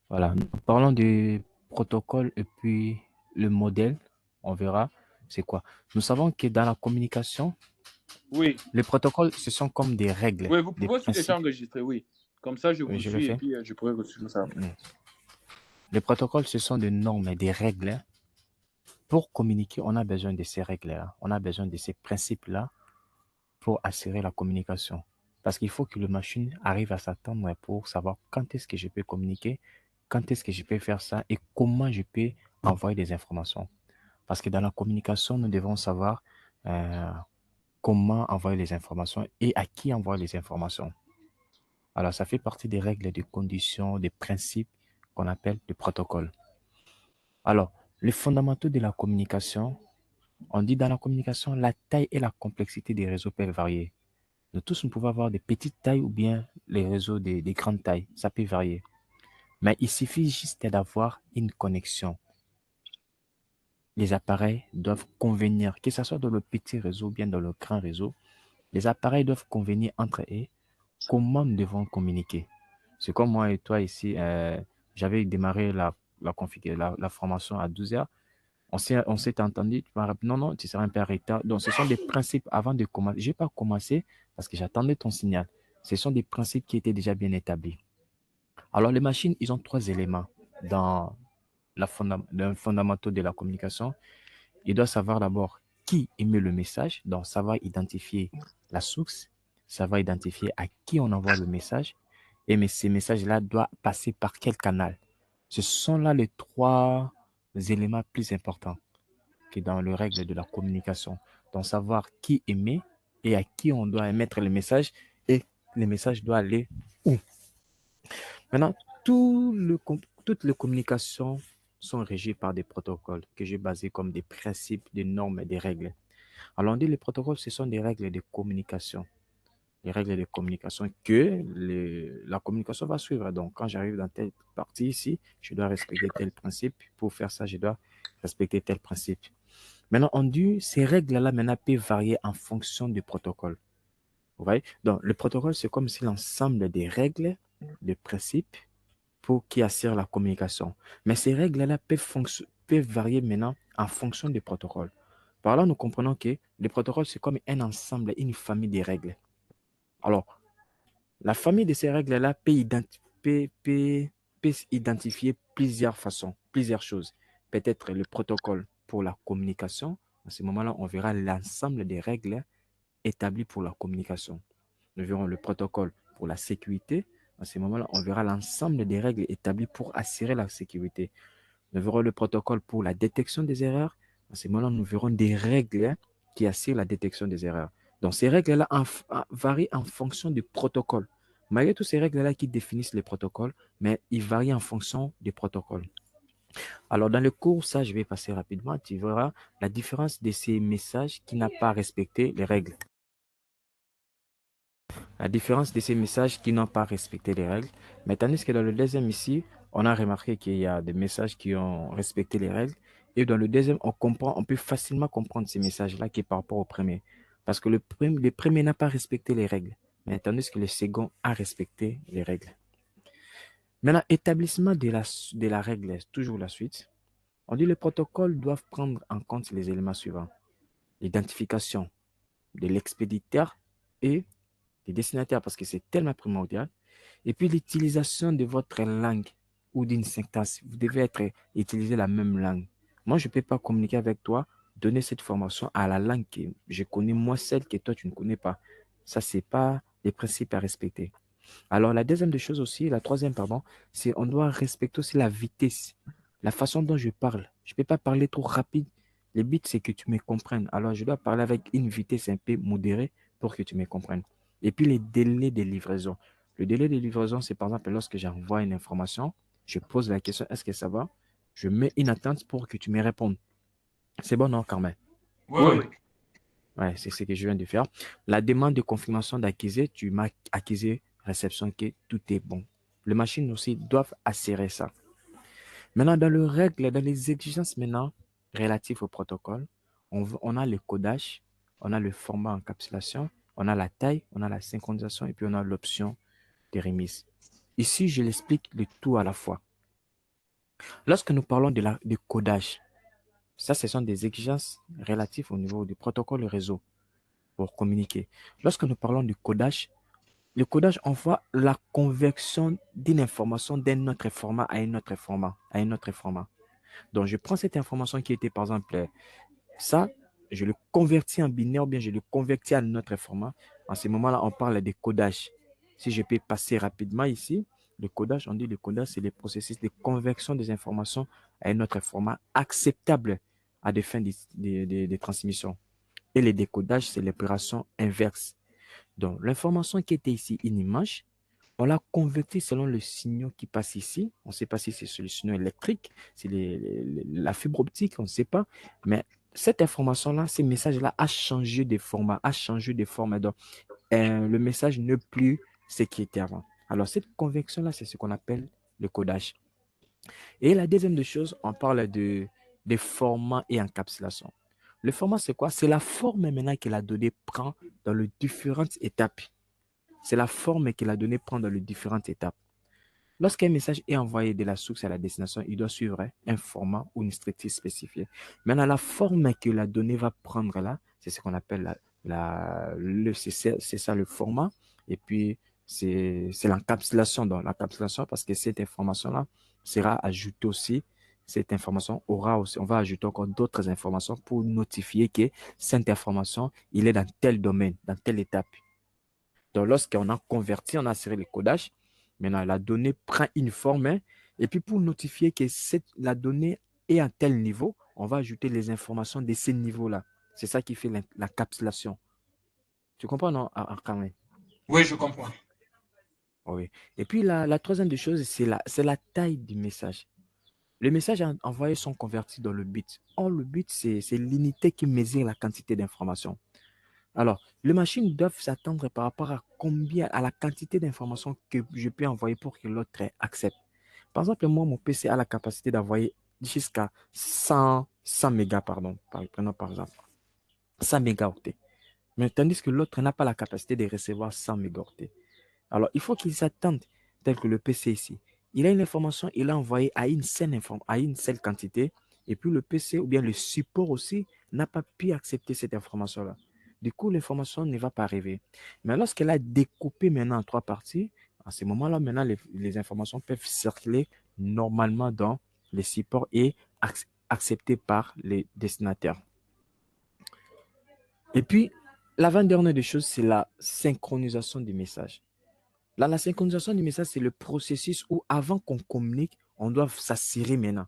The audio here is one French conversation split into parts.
Voilà. Parlons du protocole et puis le modèle, on verra c'est quoi. Nous savons que dans la communication, Oui, les protocoles, ce sont comme des règles, oui, vous des pouvez aussi déjà principes. enregistrer, oui. Comme ça, je Oui, vous je le suis et fais. puis je pourrai resuivre ça après. Mm. Les protocoles, ce sont des normes et des règles. Pour communiquer, on a besoin de ces règles-là. On a besoin de ces principes-là pour assurer la communication. Parce qu'il faut que la machine arrive à s'attendre pour savoir quand est-ce que je peux communiquer, quand est-ce que je peux faire ça et comment je peux envoyer des informations. Parce que dans la communication, nous devons savoir euh, comment envoyer les informations et à qui envoyer les informations. Alors, ça fait partie des règles, des conditions, des principes qu'on appelle le protocole. Alors, les fondamentaux de la communication, on dit dans la communication, la taille et la complexité des réseaux peuvent varier. Nous tous, nous pouvons avoir des petites tailles ou bien les réseaux des grandes tailles. Ça peut varier. Mais il suffit juste d'avoir une connexion. Les appareils doivent convenir, que ce soit dans le petit réseau ou bien dans le grand réseau. Les appareils doivent convenir entre eux. Comment nous devons communiquer? C'est comme moi et toi ici, j'avais démarré la formation à 12 heures. On s'est entendu, tu m'as rappelé, non, non, tu seras un peu en retard. Donc, ce sont des principes avant de commencer. Je n'ai pas commencé parce que j'attendais ton signal. Ce sont des principes qui étaient déjà bien établis. Alors, les machines, ils ont trois éléments dans le fondamentaux de la communication. Ils doivent savoir d'abord qui émet le message, donc savoir identifier la source, savoir identifier à qui on envoie le message, et mais ces messages-là doivent passer par quel canal. Ce sont là les trois éléments plus importants que dans le règle de la communication. Donc, savoir qui émet et à qui on doit émettre le message et le message doit aller où. Maintenant, toutes les communications sont régies par des protocoles que j'ai basés comme des principes, des normes et des règles. Alors, on dit les protocoles, ce sont des règles de communication. Les règles de communication que la communication va suivre. Donc, quand j'arrive dans telle partie ici, je dois respecter tel principe. Pour faire ça, je dois respecter tel principe. Maintenant, on dit, ces règles-là, maintenant, peuvent varier en fonction du protocole. Vous voyez? Donc, le protocole, c'est comme si l'ensemble des règles, des principes pour qui assure la communication. Mais ces règles-là peuvent varier maintenant en fonction du protocole. Par là, nous comprenons que le protocole, c'est comme un ensemble, une famille de règles. Alors, la famille de ces règles-là peut identifier plusieurs façons, plusieurs choses. Peut-être le protocole pour la communication. À ce moment-là, on verra l'ensemble des règles établies pour la communication. Nous verrons le protocole pour la sécurité. À ce moment-là, on verra l'ensemble des règles établies pour assurer la sécurité. Nous verrons le protocole pour la détection des erreurs. À ce moment-là, nous verrons des règles qui assurent la détection des erreurs. Donc, ces règles-là varient en fonction du protocole. Malgré toutes ces règles-là qui définissent les protocoles, mais ils varient en fonction du protocole. Alors, dans le cours, ça, je vais passer rapidement. Tu verras la différence de ces messages qui n'ont pas respecté les règles. La différence de ces messages qui n'ont pas respecté les règles. Mais tandis que dans le deuxième ici, on a remarqué qu'il y a des messages qui ont respecté les règles. Et dans le deuxième, on peut facilement comprendre ces messages-là qui est par rapport au premier. Parce que le premier n'a pas respecté les règles. Mais tandis que le second a respecté les règles. Maintenant, établissement de la règle, toujours la suite. On dit que les protocoles doivent prendre en compte les éléments suivants. L'identification de l'expéditeur et des destinataires parce que c'est tellement primordial. Et puis l'utilisation de votre langue ou d'une syntaxe. Vous devez utiliser la même langue. Moi, je ne peux pas communiquer avec toi, donner cette formation à la langue que je connais, moi, celle que toi, tu ne connais pas. Ça, c'est pas les principes à respecter. Alors, la deuxième des choses aussi, la troisième, pardon, c'est on doit respecter aussi la vitesse, la façon dont je parle. Je ne peux pas parler trop rapide. Le but, c'est que tu me comprennes. Alors, je dois parler avec une vitesse un peu modérée pour que tu me comprennes. Et puis, les délais de livraison. Le délai de livraison, c'est par exemple lorsque j'envoie une information, je pose la question, est-ce que ça va? Je mets une attente pour que tu me répondes. C'est bon, non, Carmen? Oui, Oui, oui. oui. Ouais, c'est ce que je viens de faire. La demande de confirmation d'accusé, tu m'as accusé, réception que tout est bon. Les machines aussi doivent assurer ça. Maintenant, dans le règle, dans les exigences maintenant relatives au protocole, on a le codage, on a le format encapsulation, on a la taille, on a la synchronisation et puis on a l'option de remise. Ici, je l'explique le tout à la fois. Lorsque nous parlons de codage, ça, ce sont des exigences relatives au niveau du protocole réseau pour communiquer. Lorsque nous parlons de codage, le codage envoie la conversion d'une information d'un autre format à un autre format, à un autre format. Donc, je prends cette information qui était, par exemple, ça, je le convertis en binaire ou bien je le convertis à un autre format. En ce moment-là, on parle de codage. Si je peux passer rapidement ici, le codage, on dit le codage, c'est le processus de conversion des informations à un autre format acceptable à des fins de transmission. Et le décodage, c'est l'opération inverse. Donc, l'information qui était ici, une image, on l'a convertie selon le signal qui passe ici. On ne sait pas si c'est le signal électrique, c'est la fibre optique, on ne sait pas. Mais cette information-là, ce message-là a changé de format, a changé de forme. Donc, le message n'est plus ce qui était avant. Alors, cette conversion-là, c'est ce qu'on appelle le codage. Et la deuxième des choses, on parle de format et encapsulation. Le format, c'est quoi? C'est la forme maintenant que la donnée prend dans les différentes étapes. C'est la forme que la donnée prend dans les différentes étapes. Lorsqu'un message est envoyé de la source à la destination, il doit suivre un format ou une structure spécifiée. Maintenant, la forme que la donnée va prendre là, c'est ce qu'on appelle c'est ça le format. Et puis, c'est l'encapsulation. Donc, l'encapsulation, parce que cette information-là sera ajoutée aussi. Cette information aura aussi, on va ajouter encore d'autres informations pour notifier que cette information, il est dans tel domaine, dans telle étape. Donc, lorsqu'on a converti, on a serré le codage, maintenant la donnée prend une forme, hein, et puis pour notifier que la donnée est à tel niveau, on va ajouter les informations de ce niveau-là. C'est ça qui fait l'encapsulation. Tu comprends, non, Arkamé? Oui, je comprends. Oui. Et puis la troisième des choses, c'est la taille du message. Les messages envoyés sont convertis dans le bit. Or, le bit, c'est l'unité qui mesure la quantité d'informations. Alors, les machines doivent s'attendre par rapport à combien, à la quantité d'informations que je peux envoyer pour que l'autre accepte. Par exemple, moi, mon PC a la capacité d'envoyer jusqu'à 100 mégas, pardon, prenons par exemple, 100 mégaoctets. Mais tandis que l'autre n'a pas la capacité de recevoir 100 mégaoctets. Alors, il faut qu'ils s'attendent, tel que le PC ici. Il a une information, il a envoyé à une seule quantité, et puis le PC ou bien le support aussi n'a pas pu accepter cette information-là. Du coup, l'information ne va pas arriver. Mais lorsqu'elle a découpé maintenant en trois parties, à ce moment-là, maintenant, les informations peuvent circuler normalement dans les supports et acceptées par les destinataires. Et puis, l'avant-dernière des choses, c'est la synchronisation du message. Là, la synchronisation du message, c'est le processus où avant qu'on communique, on doit s'assurer maintenant.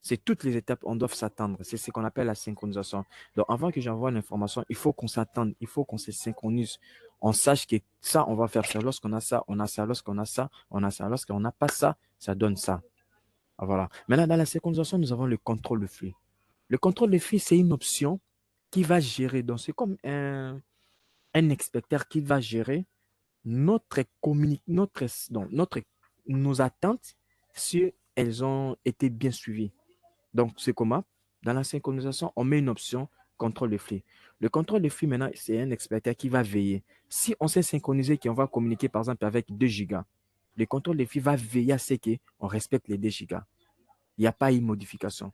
C'est toutes les étapes, on doit s'attendre. C'est ce qu'on appelle la synchronisation. Donc, avant que j'envoie l'information, il faut qu'on s'attende, il faut qu'on se synchronise. On sache que ça, on va faire ça. Lorsqu'on a ça, on a ça. Lorsqu'on a ça, on a ça. Lorsqu'on n'a pas ça, ça donne ça. Ah, voilà. Maintenant, dans la synchronisation, nous avons le contrôle de flux. Le contrôle de flux, c'est une option qui va gérer. Donc, c'est comme un expecteur qui va gérer nos attentes si elles ont été bien suivies. Donc, c'est comment? Dans la synchronisation, on met une option contrôle de flux. Le contrôle de flux, maintenant, c'est un expert qui va veiller. Si on s'est synchronisé qu'on va communiquer, par exemple, avec 2 gigas, le contrôle de flux va veiller à ce qu'on respecte les 2 gigas. Il n'y a pas eu modification.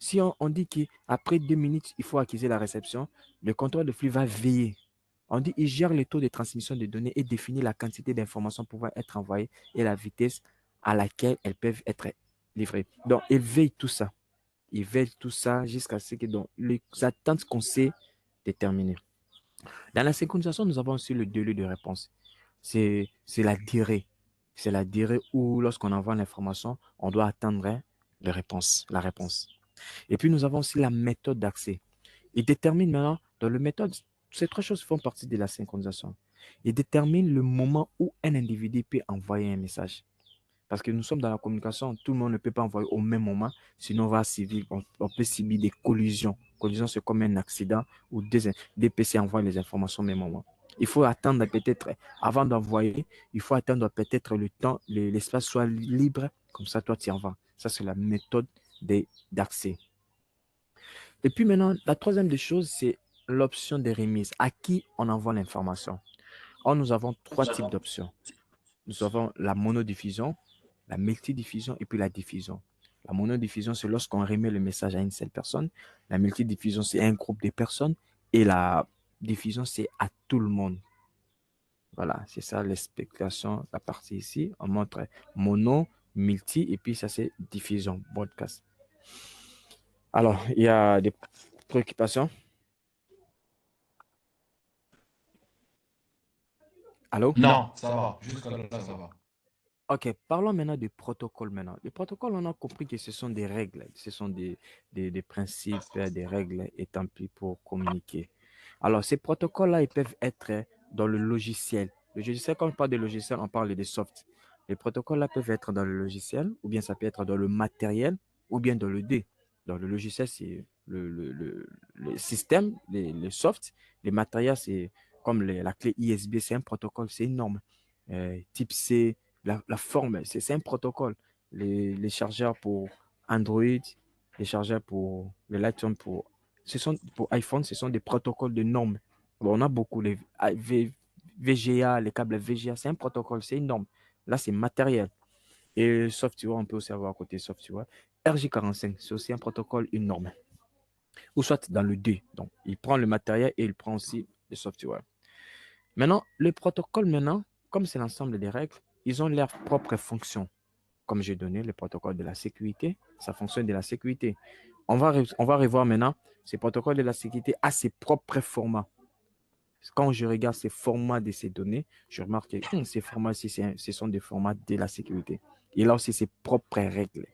Si on dit qu'après 2 minutes, il faut acquiser la réception, le contrôle de flux va veiller. On dit qu'il gère le taux de transmission de données et définit la quantité d'informations pouvant être envoyées et la vitesse à laquelle elles peuvent être livrées. Donc, il veille tout ça. Il veille tout ça jusqu'à ce que donc, les attentes qu'on sait déterminer. Dans la synchronisation, nous avons aussi le délai de réponse. C'est la durée. C'est la durée où, lorsqu'on envoie l'information, on doit attendre la réponse. Et puis, nous avons aussi la méthode d'accès. Il détermine maintenant, dans le méthode, ces trois choses font partie de la synchronisation. Il détermine le moment où un individu peut envoyer un message. Parce que nous sommes dans la communication, tout le monde ne peut pas envoyer au même moment, sinon on peut subir des collisions. Collision, c'est comme un accident où des PC envoient les informations au même moment. Il faut attendre peut-être, avant d'envoyer, il faut attendre peut-être le temps, l'espace soit libre, comme ça toi tu envoies. Ça, c'est la méthode d'accès. Et puis maintenant, la troisième des choses, c'est l'option de remise. À qui on envoie l'information? Or, nous avons trois types d'options. Nous avons la monodiffusion, la multidiffusion et puis la diffusion. La monodiffusion, c'est lorsqu'on remet le message à une seule personne. La multidiffusion, c'est un groupe de personnes. Et la diffusion, c'est à tout le monde. Voilà, c'est ça l'explication, la partie ici. On montre mono, multi, et puis ça, c'est diffusion, broadcast. Alors, il y a des préoccupations. Allô? Non, ça va. Jusqu'à là, ça va. Ok, parlons maintenant du protocole maintenant. Les protocoles, on a compris que ce sont des règles, ce sont des principes, des règles établies pour communiquer. Alors, ces protocoles-là, ils peuvent être dans le logiciel. Le logiciel, quand on parle de logiciel, on parle des softs. Les protocoles-là peuvent être dans le logiciel, ou bien ça peut être dans le matériel, ou bien dans le D. Dans le logiciel, c'est le système, les softs. Les matériels, c'est comme la clé ISB, c'est un protocole, c'est énorme. Type C, la forme, c'est un protocole. Les chargeurs pour Android, les chargeurs pour le Lightroom pour iPhone, ce sont des protocoles de normes. Bon, on a beaucoup les VGA, les câbles VGA, c'est un protocole, c'est une norme. Là, c'est matériel. Et software, on peut aussi avoir à côté software. RJ45, c'est aussi un protocole, une norme. Ou soit dans le D. Donc, il prend le matériel et il prend aussi le software. Maintenant, le protocole, maintenant, comme c'est l'ensemble des règles, ils ont leur propre fonction. Comme j'ai donné le protocole de la sécurité, ça fonctionne de la sécurité. On va revoir maintenant ces protocoles de la sécurité à ses propres formats. Quand je regarde ces formats de ces données, je remarque que ces formats-ci, ce sont des formats de la sécurité. Et là aussi, ses propres règles.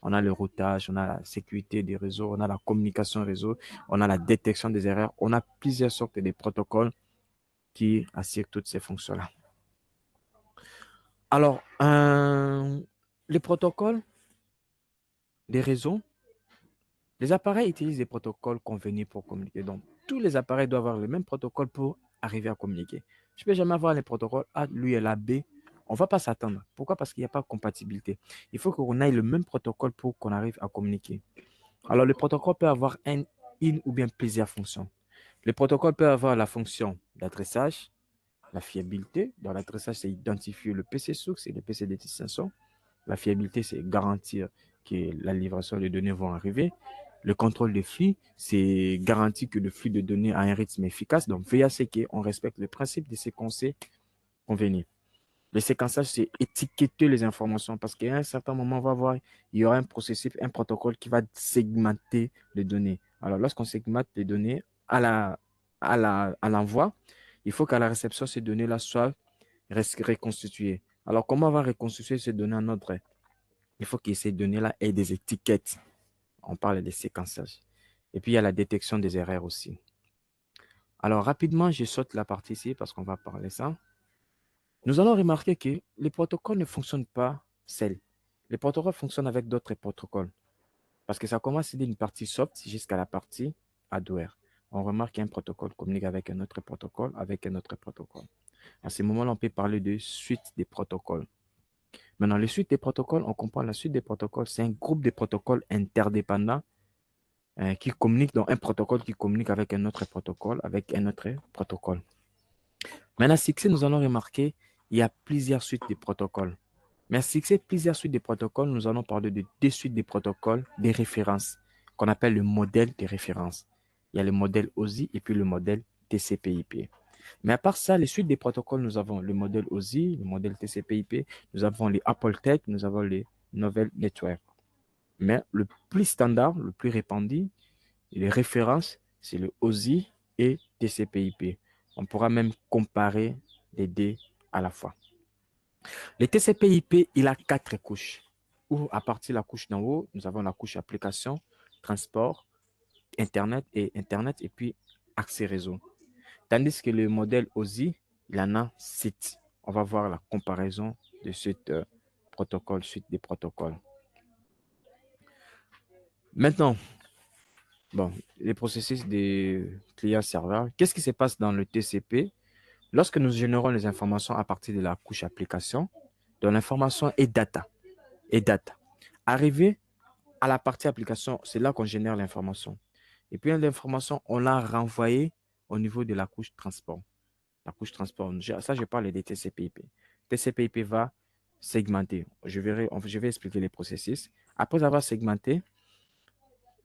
On a le routage, on a la sécurité des réseaux, on a la communication réseau, on a la détection des erreurs. On a plusieurs sortes de protocoles qui assurent toutes ces fonctions-là. Alors, les protocoles des réseaux, les appareils utilisent des protocoles convenus pour communiquer. Donc, tous les appareils doivent avoir le même protocole pour arriver à communiquer. Je ne peux jamais avoir les protocoles A, lui et la B. On ne va pas s'attendre. Pourquoi? Parce qu'il n'y a pas de compatibilité. Il faut qu'on ait le même protocole pour qu'on arrive à communiquer. Alors, le protocole peut avoir une ou bien plusieurs fonctions. Le protocole peut avoir la fonction d'adressage, la fiabilité. Dans l'adressage, c'est identifier le PC source et le PC de destination. La fiabilité, c'est garantir que la livraison des données vont arriver. Le contrôle des flux, c'est garantir que le flux de données a un rythme efficace. Donc, veiller à ce qu'on respecte le principe de séquencer convenu. Le séquençage, c'est étiqueter les informations parce qu'à un certain moment, on va voir, il y aura un processus, un protocole qui va segmenter les données. Alors, lorsqu'on segmente les données à l'envoi, il faut qu'à la réception, ces données-là soient reconstituées. Alors, comment on va reconstituer ces données en ordre? Il faut que ces données-là aient des étiquettes. On parle de séquençage. Et puis, il y a la détection des erreurs aussi. Alors, rapidement, je saute la partie ici parce qu'on va parler ça. Nous allons remarquer que les protocoles ne fonctionnent pas seuls. Les protocoles fonctionnent avec d'autres protocoles. Parce que ça commence d'une partie soft jusqu'à la partie hardware. On remarque qu'un protocole communique avec un autre protocole, avec un autre protocole. À ce moment-là, on peut parler de suite des protocoles. Maintenant, les suites des protocoles, on comprend la suite des protocoles, c'est un groupe de protocoles interdépendants qui communiquent, donc un protocole qui communique avec un autre protocole, avec un autre protocole. Maintenant, succès, nous allons remarquer, il y a plusieurs suites de protocoles. Mais succès, plusieurs suites de protocoles, nous allons parler de deux suites de protocoles, des références, qu'on appelle le modèle de référence. Il y a le modèle OSI et puis le modèle TCP/IP. Mais à part ça, les suites des protocoles, nous avons le modèle OSI, le modèle TCP/IP, nous avons les AppleTech, nous avons les Novel Network. Mais le plus standard, le plus répandu, les références, c'est le OSI et TCP/IP. On pourra même comparer les deux à la fois. Le TCP/IP, il a quatre couches. Où à partir de la couche d'en haut, nous avons la couche application, transport, Internet et puis accès réseau. Tandis que le modèle OSI, il en a 7. On va voir la comparaison de ce protocole, suite des protocoles. Maintenant, bon, les processus des clients-serveurs. Qu'est-ce qui se passe dans le TCP? Lorsque nous générons les informations à partir de la couche application, donc l'information est data. Et data. Arrivé à la partie application, c'est là qu'on génère l'information. Et puis l'information, on l'a renvoyée au niveau de la couche transport. La couche transport, ça je parle des TCP/IP. TCP/IP va segmenter. Je vais expliquer les processus. Après avoir segmenté,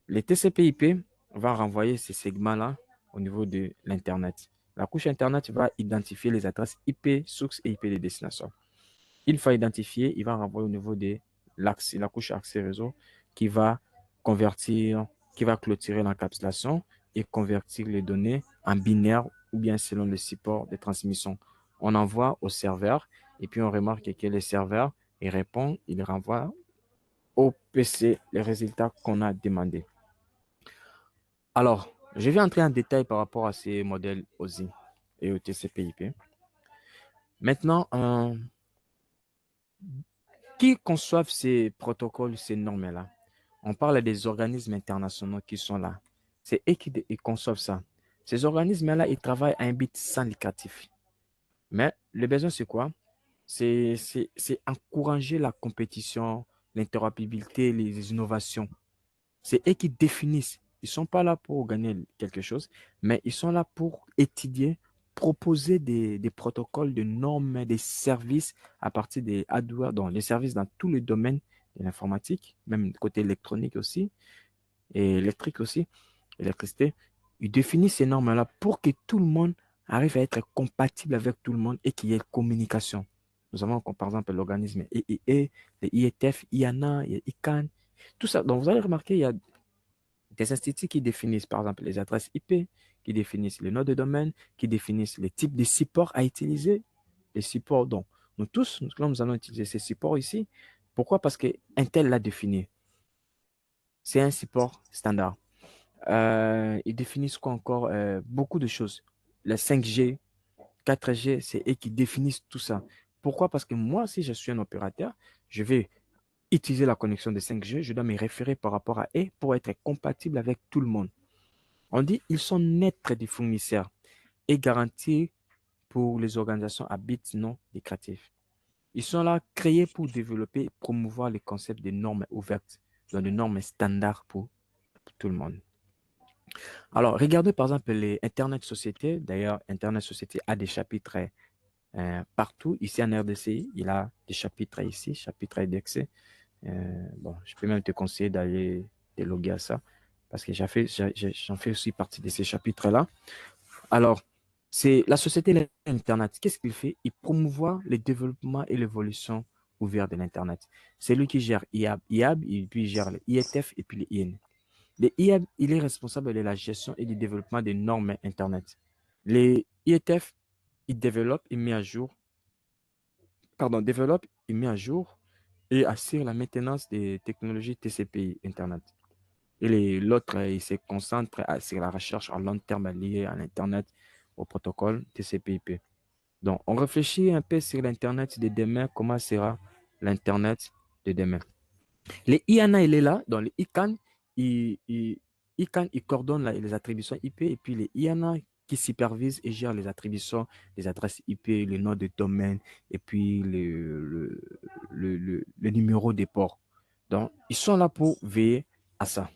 les TCP/IP vont renvoyer ces segments-là au niveau de l'Internet. La couche Internet va identifier les adresses IP source et IP de destination. Une fois identifié, il va renvoyer au niveau de l'axe, la couche accès réseau qui va convertir, qui va clôturer l'encapsulation et convertir les données en binaire ou bien selon le support de transmission. On envoie au serveur et puis on remarque que le serveur, il répond, il renvoie au PC les résultats qu'on a demandés. Alors, je vais entrer en détail par rapport à ces modèles OSI et au TCP/IP. Maintenant, qui conçoivent ces protocoles, ces normes-là? On parle des organismes internationaux qui sont là. C'est eux qui ils conçoivent ça. Ces organismes-là, ils travaillent à un but sans lucratif. Mais le besoin, c'est quoi? C'est encourager la compétition, l'interopérabilité, les innovations. C'est eux qui définissent. Ils ne sont pas là pour gagner quelque chose, mais ils sont là pour étudier, proposer des protocoles, des normes, des services à partir des hardware, donc les services dans tous les domaines de l'informatique, même côté électronique aussi, et électrique aussi, électricité. Ils définissent ces normes-là pour que tout le monde arrive à être compatible avec tout le monde et qu'il y ait communication. Nous avons par exemple l'organisme EIE, le IETF, IANA, ICANN, tout ça. Donc vous allez remarquer, il y a des instituts qui définissent par exemple les adresses IP, qui définissent les noms de domaine, qui définissent les types de supports à utiliser, les supports dont nous tous, nous allons utiliser ces supports ici. Pourquoi? Parce que Intel l'a défini. C'est un support standard. Ils définissent quoi encore? Beaucoup de choses. La 5G, 4G, c'est eux qui définissent tout ça. Pourquoi? Parce que moi, si je suis un opérateur, je vais utiliser la connexion de 5G, je dois me référer par rapport à eux pour être compatible avec tout le monde. On dit ils sont maîtres des fournisseurs et garantis pour les organisations à but non lucratif. Ils sont là créés pour développer et promouvoir les concepts de normes ouvertes, donc de normes standards pour tout le monde. Alors, regardez par exemple les Internet Société. D'ailleurs, Internet Société a des chapitres partout. Ici en RDC, il a des chapitres ici, chapitre d'accès. Bon, je peux même te conseiller d'aller déloguer à ça parce que j'en fais aussi partie de ces chapitres-là. Alors, c'est la société Internet. Qu'est-ce qu'il fait? Il promouvoit le développement et l'évolution ouverte de l'Internet. C'est lui qui gère IAB, et puis il gère le IETF et puis le IN. Le IAB, il est responsable de la gestion et du développement des normes Internet. Les IETF, il développe, il met à jour, développe, il met à jour et assure la maintenance des technologies TCP Internet. Et l'autre, il se concentre sur la recherche à long terme liée à l'Internet, au protocole TCP/IP. Donc, on réfléchit un peu sur l'Internet de demain, comment sera l'Internet de demain. Les IANA, il est là, donc les ICANN, il coordonne les attributions IP et puis les IANA qui supervisent et gèrent les attributions des adresses IP, les noms de domaine et puis le numéro des ports. Donc, ils sont là pour veiller à ça.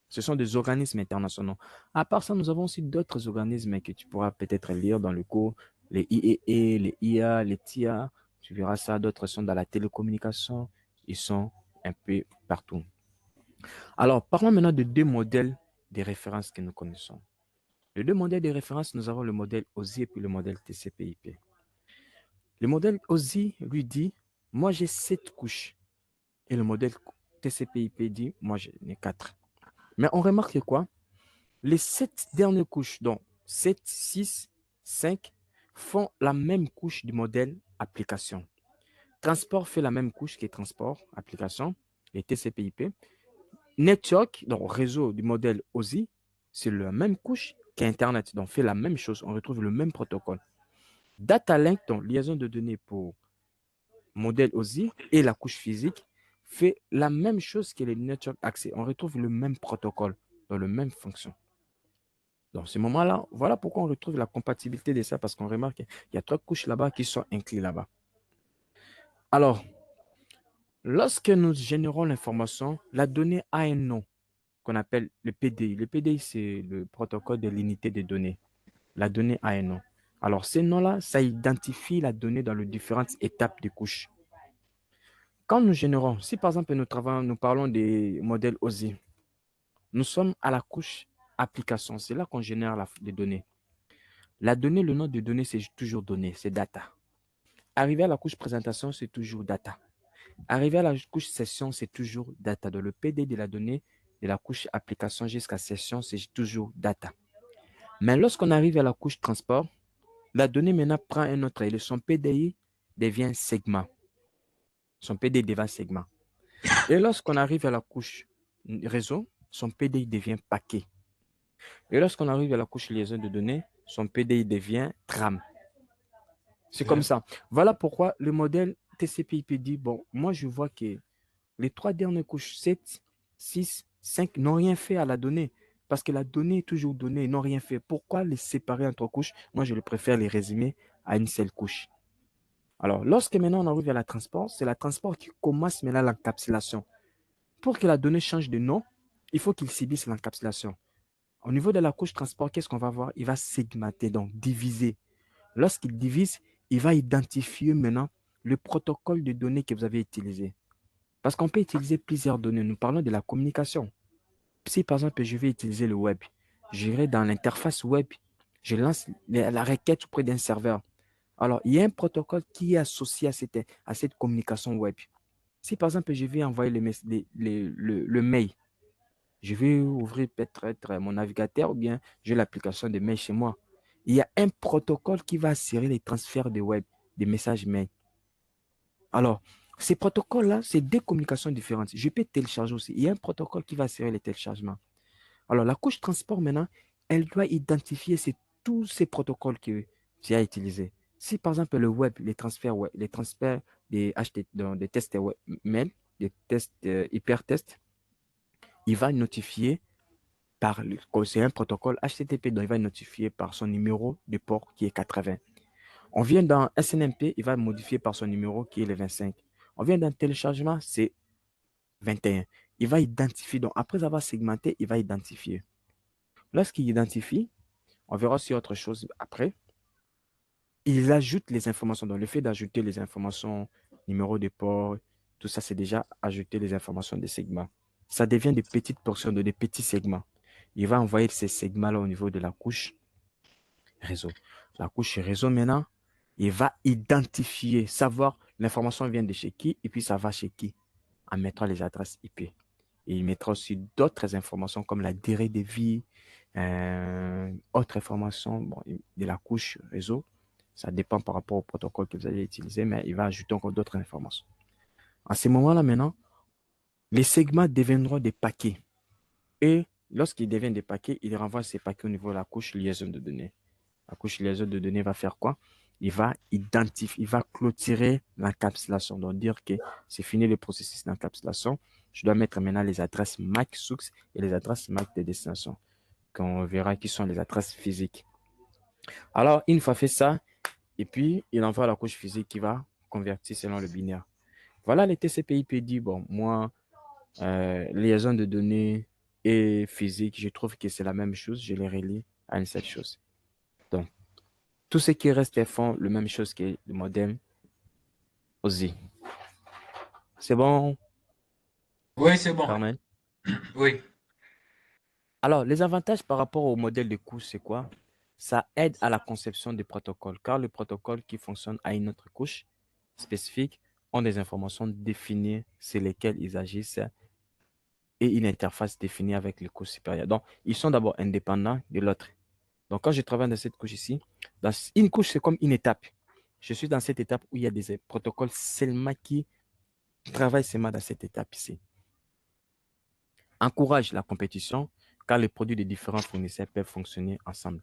Ce sont des organismes internationaux. À part ça, nous avons aussi d'autres organismes que tu pourras peut-être lire dans le cours, les IEE, les IA, les TIA. Tu verras ça. D'autres sont dans la télécommunication. Ils sont un peu partout. Alors, parlons maintenant de deux modèles de référence que nous connaissons. Les deux modèles de référence, nous avons le modèle OSI et puis le modèle TCP/IP. Le modèle OSI lui dit, moi j'ai 7 couches. Et le modèle TCP/IP dit, moi j'en ai 4. Mais on remarque quoi? Les 7 dernières couches, donc 7, 6, 5, font la même couche du modèle application. Transport fait la même couche que transport, application, et TCP/IP. Network, donc réseau du modèle OSI, c'est la même couche qu'Internet, donc fait la même chose, on retrouve le même protocole. Data link, donc liaison de données pour modèle OSI et la couche physique, fait la même chose que les network access, on retrouve le même protocole, dans la même fonction. Dans ce moment-là, voilà pourquoi on retrouve la compatibilité de ça, parce qu'on remarque qu'il y a 3 couches là-bas qui sont inclus là-bas. Alors, lorsque nous générons l'information, la donnée a un nom qu'on appelle le PDI. Le PDI, c'est le protocole de l'unité de données. La donnée a un nom. Alors, ces noms-là, ça identifie la donnée dans les différentes étapes de couches. Quand nous générons, si par exemple nous parlons des modèles OSI, nous sommes à la couche application. C'est là qu'on génère les données. La donnée, le nom de données, c'est toujours données, c'est data. Arrivé à la couche présentation, c'est toujours data. Arrivé à la couche session, c'est toujours data. Dans le PD de la donnée, de la couche application jusqu'à session, c'est toujours data. Mais lorsqu'on arrive à la couche transport, la donnée maintenant prend un autre élément. Son PDI devient segment. Son PDI devient segment. Et lorsqu'on arrive à la couche réseau, son PDI devient paquet. Et lorsqu'on arrive à la couche liaison de données, son PDI devient trame. C'est comme ça. Voilà pourquoi le modèle TCP/IP dit, bon, moi je vois que les trois dernières couches, 7, 6, 5, n'ont rien fait à la donnée. Parce que la donnée est toujours donnée, ils n'ont rien fait. Pourquoi les séparer en trois couches? Moi, je préfère les résumer à une seule couche. Alors, lorsque maintenant on arrive à la transport, c'est la transport qui commence maintenant l'encapsulation. Pour que la donnée change de nom, il faut qu'il subisse l'encapsulation. Au niveau de la couche transport, qu'est-ce qu'on va voir? Il va segmenter, donc diviser. Lorsqu'il divise, il va identifier maintenant le protocole de données que vous avez utilisé. Parce qu'on peut utiliser plusieurs données. Nous parlons de la communication. Si par exemple, je vais utiliser le web, j'irai dans l'interface web, je lance la requête auprès d'un serveur. Alors, il y a un protocole qui est associé à cette communication web. Si par exemple, je vais envoyer le mail, je vais ouvrir peut-être mon navigateur ou bien j'ai l'application de mail chez moi. Il y a un protocole qui va assurer les transferts de web, des messages mail. Alors, ces protocoles-là, c'est deux communications différentes. Je peux télécharger aussi. Il y a un protocole qui va assurer les téléchargements. Alors, la couche transport maintenant, elle doit identifier tous ces protocoles que tu as utilisés. Si par exemple le web, les transferts des, des tests web, mail, des tests hypertests, il va notifier c'est un protocole HTTP, donc il va notifier par son numéro de port qui est 80. On vient dans SNMP, il va modifier par son numéro qui est le 25. On vient dans téléchargement, c'est 21. Il va identifier, donc après avoir segmenté, il va identifier. Lorsqu'il identifie, on verra aussi autre chose après. Il ajoute les informations. Donc, le fait d'ajouter les informations, numéro de port, tout ça, c'est déjà ajouter les informations des segments. Ça devient des petites portions, des petits segments. Il va envoyer ces segments-là au niveau de la couche réseau. La couche réseau, maintenant, il va identifier, savoir l'information vient de chez qui et puis ça va chez qui en mettant les adresses IP. Et il mettra aussi d'autres informations comme la durée de vie, autres informations de la couche réseau. Ça dépend par rapport au protocole que vous allez utiliser, mais il va ajouter encore d'autres informations. À ce moment-là, maintenant, les segments deviendront des paquets. Et lorsqu'ils deviennent des paquets, il renvoie ces paquets au niveau de la couche liaison de données. La couche liaison de données va faire quoi? Il va identifier, il va clôturer l'encapsulation. Donc, dire que c'est fini le processus d'encapsulation. Je dois mettre maintenant les adresses MAC source et les adresses MAC de destination, qu'on verra qui sont les adresses physiques. Alors, une fois fait ça, et puis il envoie la couche physique qui va convertir selon le binaire. Voilà les TCP/IP dit, bon, moi, liaison de données et physique, je trouve que c'est la même chose, je les relie à une seule chose. Donc, tout ce qui reste font la même chose que le modem OSI. C'est bon, Oui, c'est bon. Carmen? Oui. Alors, les avantages par rapport au modèle de couche, c'est quoi? Ça aide à la conception du protocole, car le protocole qui fonctionne à une autre couche spécifique ont des informations définies sur lesquelles ils agissent et une interface définie avec les couches supérieures. Donc, ils sont d'abord indépendants de l'autre. Donc, quand je travaille dans cette couche ici, dans une couche, c'est comme une étape. Je suis dans cette étape où il y a des protocoles seulement qui travaillent seulement dans cette étape ici. Encourage la compétition, car les produits de différents fournisseurs peuvent fonctionner ensemble.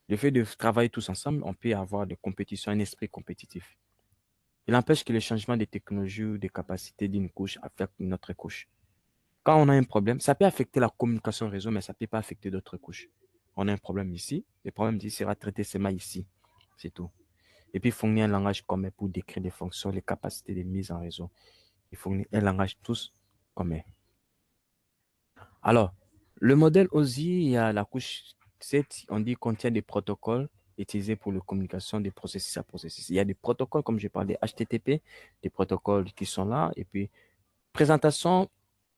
Le fait de travailler tous ensemble, on peut avoir des compétitions, un esprit compétitif. Il empêche que le changement des technologies ou des capacités d'une couche affecte une autre couche. Quand on a un problème, ça peut affecter la communication réseau, mais ça ne peut pas affecter d'autres couches. On a un problème ici, le problème ici sera traité seulement ici. C'est tout. Et puis, fournir un langage commun pour décrire les fonctions, les capacités de mise en réseau. Il fournit un langage tous commun. Alors, le modèle OSI, il y a la couche 7, on dit contient des protocoles utilisé pour la communication des processus à processus. Il y a des protocoles, comme j'ai parlé, HTTP, des protocoles qui sont là. Et puis, présentation,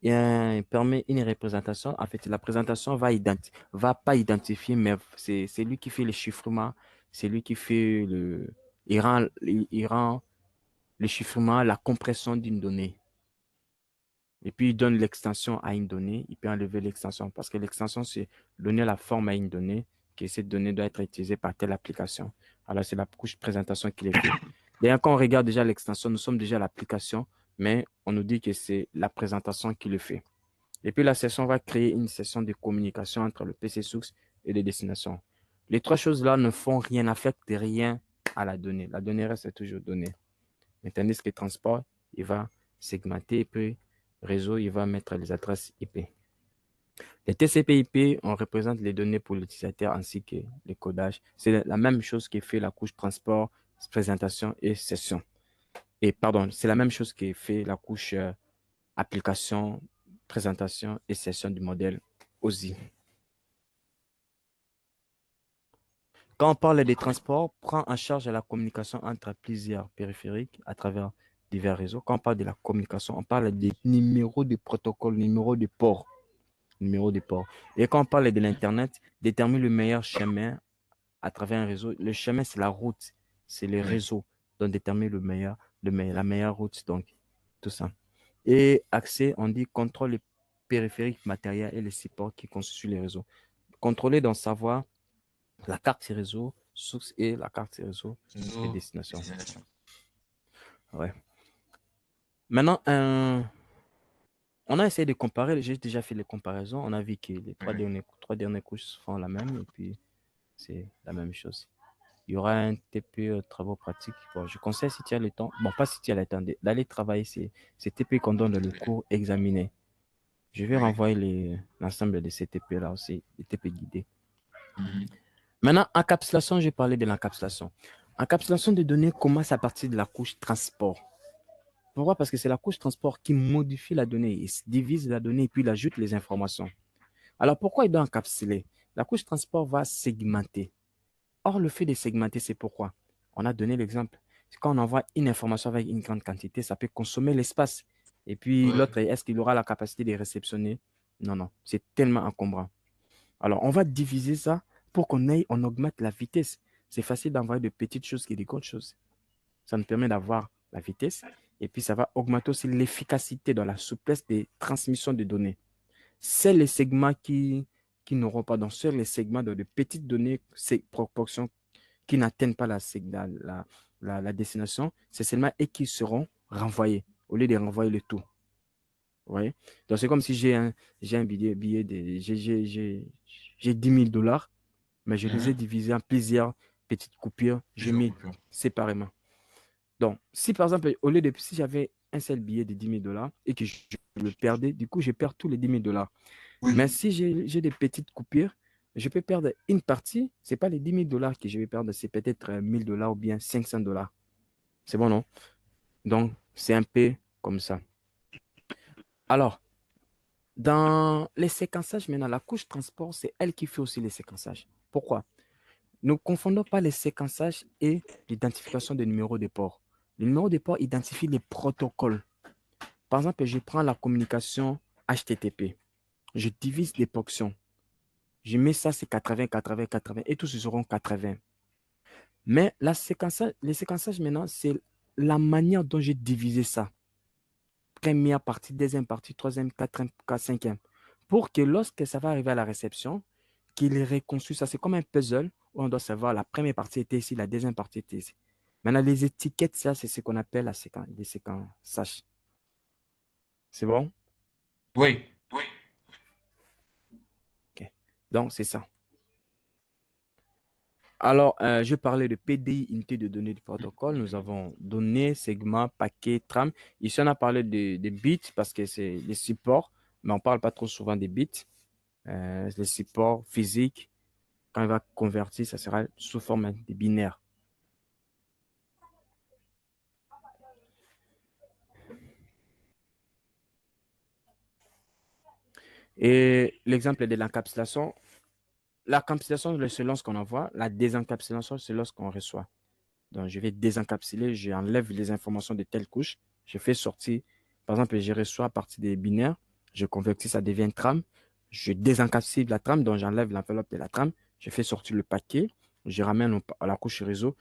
il permet une représentation. En fait, la présentation va pas identifier, mais c'est lui qui fait le chiffrement. C'est lui qui fait il rend le chiffrement, la compression d'une donnée. Et puis, il donne l'extension à une donnée. Il peut enlever l'extension parce que l'extension, c'est donner la forme à une donnée, que cette donnée doit être utilisée par telle application. Alors, c'est la couche présentation qui est fait. D'ailleurs, quand on regarde déjà l'extension, nous sommes déjà à l'application, mais on nous dit que c'est la présentation qui le fait. Et puis, la session va créer une session de communication entre le PC source et les destinations. Les trois choses-là ne font rien, n'affectent rien à la donnée. La donnée reste toujours donnée. Mais tandis que le transport, il va segmenter et puis réseau, il va mettre les adresses IP. Les TCP/IP, on représente les données pour l'utilisateur ainsi que les codages. C'est la même chose qui fait la couche transport, présentation et session. Et pardon, c'est la même chose qui fait la couche application, présentation et session du modèle OSI. Quand on parle des transports, prend en charge la communication entre plusieurs périphériques à travers divers réseaux. Quand on parle de la communication, on parle des numéros de protocole, numéros de port. Numéro de port. Et quand on parle de l'Internet, détermine le meilleur chemin à travers un réseau. Le chemin, c'est la route, c'est le réseau. Donc, détermine la meilleure route, donc, tout ça. Et accès, on dit contrôle les périphériques matériels et les supports qui constituent les réseaux. Contrôler, donc, savoir la carte réseau, source et la carte réseau et destination. Ouais. Maintenant, on a essayé de comparer, j'ai déjà fait les comparaisons. On a vu que les trois dernières couches font la même et puis c'est la même chose. Il y aura un TP travaux pratiques. Bon, je conseille si tu as le temps, bon, pas si tu as le temps, d'aller travailler ces TP qu'on donne dans le cours examiné. Je vais renvoyer l'ensemble de ces TP-là aussi, les TP guidés. Maintenant, encapsulation, j'ai parlé de l'encapsulation. Encapsulation de données commence à partir de la couche transport. Pourquoi? Parce que c'est la couche transport qui modifie la donnée, il divise la donnée et puis il ajoute les informations. Alors, pourquoi il doit encapsuler? La couche transport va segmenter. Or, le fait de segmenter, c'est pourquoi? On a donné l'exemple. Quand on envoie une information avec une grande quantité, ça peut consommer l'espace. Et puis, l'autre, est-ce qu'il aura la capacité de réceptionner? Non, non, c'est tellement encombrant. Alors, on va diviser ça pour on augmente la vitesse. C'est facile d'envoyer de petites choses qui des grandes choses. Ça nous permet d'avoir la vitesse et puis ça va augmenter aussi l'efficacité dans la souplesse des transmissions de données. C'est les segments qui n'auront pas, donc sur les segments de petites données, ces proportions qui n'atteignent pas la destination, c'est seulement et qui seront renvoyés au lieu de renvoyer le tout. Vous voyez? Donc, c'est comme si j'ai un billet j'ai 10 000 dollars, mais je les ai divisés en plusieurs petites coupures, j'ai mis séparément. Donc, si par exemple, si j'avais un seul billet de 10 000 dollars et que je le perdais, du coup, je perds tous les 10 000 dollars. Mais si j'ai des petites coupures, je peux perdre une partie. Ce n'est pas les 10 000 dollars que je vais perdre, c'est peut-être 1 000 dollars ou bien 500 dollars. C'est bon, non? Donc, c'est un peu comme ça. Alors, dans les séquençages, maintenant, la couche transport, c'est elle qui fait aussi les séquençages. Pourquoi? Ne confondons pas les séquençages et l'identification des numéros de port. Les numéros de port identifient les protocoles. Par exemple, je prends la communication HTTP. Je divise les portions. Je mets ça, c'est 80, 80, 80, et tous seront 80. Mais les séquençages maintenant, c'est la manière dont j'ai divisé ça. Première partie, deuxième partie, troisième, quatrième, cinquième. Pour que lorsque ça va arriver à la réception, qu'il est reconstruit, ça c'est comme un puzzle où on doit savoir la première partie était ici, la deuxième partie était ici. Maintenant, les étiquettes, ça, c'est ce qu'on appelle les séquençages. C'est bon? Oui. OK. Donc, c'est ça. Alors, je parlais de PDI, unité de données du protocole. Nous avons données, segments, paquets, trames. Ici, on a parlé des bits parce que c'est les supports, mais on ne parle pas trop souvent des bits. Les supports physiques, quand il va convertir, ça sera sous forme de binaire. Et l'exemple de l'encapsulation, l'encapsulation, c'est lorsqu'on envoie. La désencapsulation, c'est lorsqu'on reçoit. Donc, je vais désencapsuler, j'enlève les informations de telle couche, je fais sortir, par exemple, je reçois à partir des binaires, je convertis, ça devient une trame, je désencapsule la trame, donc j'enlève l'enveloppe de la trame, je fais sortir le paquet, je ramène à la couche réseau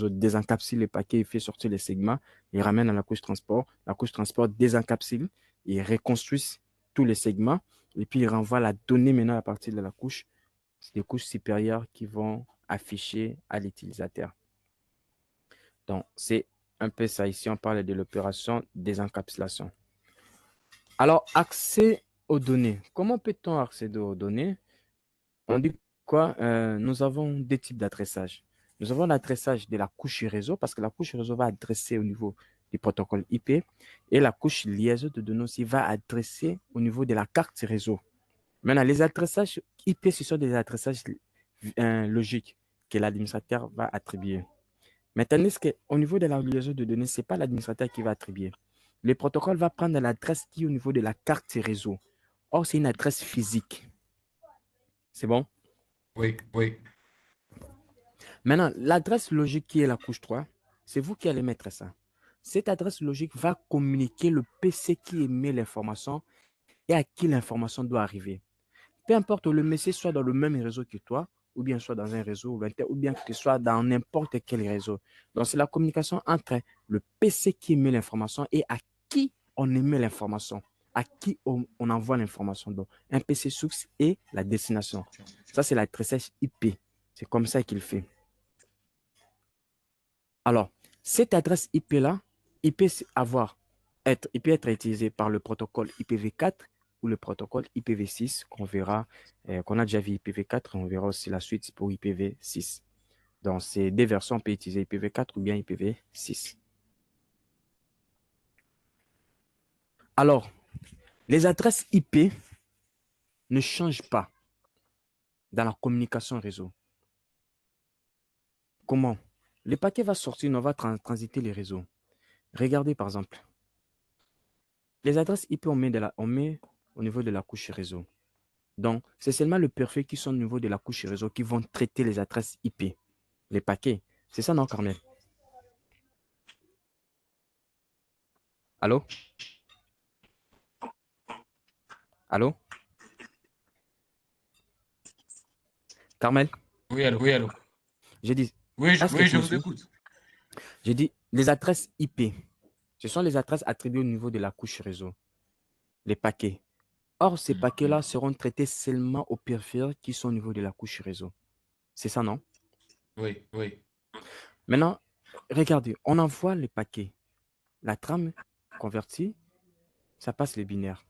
désencapsule le paquet et fait sortir les segments, et ramène à la couche transport désencapsule et reconstruit tous les segments, et puis il renvoie la donnée maintenant à partir de la couche, c'est des couches supérieures qui vont afficher à l'utilisateur. Donc, c'est un peu ça. Ici, on parle de l'opération désencapsulation. Alors, accès aux données. Comment peut-on accéder aux données? On dit quoi? Nous avons deux types d'adressage. Nous avons l'adressage de la couche réseau parce que la couche réseau va adresser au niveau du protocole IP et la couche liaison de données aussi va adresser au niveau de la carte réseau. Maintenant, les adressages IP, ce sont des adressages logiques que l'administrateur va attribuer. Mais tandis qu'au niveau de la liaison de données, ce n'est pas l'administrateur qui va attribuer. Le protocole va prendre l'adresse qui est au niveau de la carte réseau. Or, c'est une adresse physique. C'est bon? Oui, oui. Maintenant, l'adresse logique qui est la couche 3, c'est vous qui allez mettre ça. Cette adresse logique va communiquer le PC qui émet l'information et à qui l'information doit arriver. Peu importe le PC soit dans le même réseau que toi, ou bien soit dans un réseau ou bien que tu sois dans n'importe quel réseau. Donc, c'est la communication entre le PC qui émet l'information et à qui on émet l'information, à qui on envoie l'information. Donc, un PC source et la destination. Ça, c'est l'adressage IP. C'est comme ça qu'il fait. Alors, cette adresse IP-là, il peut être utilisé par le protocole IPv4 ou le protocole IPv6 qu'on verra, qu'on a déjà vu IPv4, on verra aussi la suite pour IPv6. Donc, ces deux versions, on peut utiliser IPv4 ou bien IPv6. Alors, les adresses IP ne changent pas dans la communication réseau. Comment? Le paquet va sortir, on va transiter les réseaux. Regardez par exemple. Les adresses IP, on met au niveau de la couche réseau. Donc, c'est seulement le perfect qui sont au niveau de la couche réseau qui vont traiter les adresses IP, les paquets. C'est ça, non, Carmel? Allô? Allô? Carmel? Oui, allô, oui, allô. J'ai dit, Oui, je vous écoute. J'ai dit, les adresses IP, ce sont les adresses attribuées au niveau de la couche réseau, les paquets. Or, ces paquets-là seront traités seulement aux périphériques qui sont au niveau de la couche réseau. C'est ça, non? Oui, oui. Maintenant, regardez, on envoie les paquets. La trame convertie, ça passe les binaires.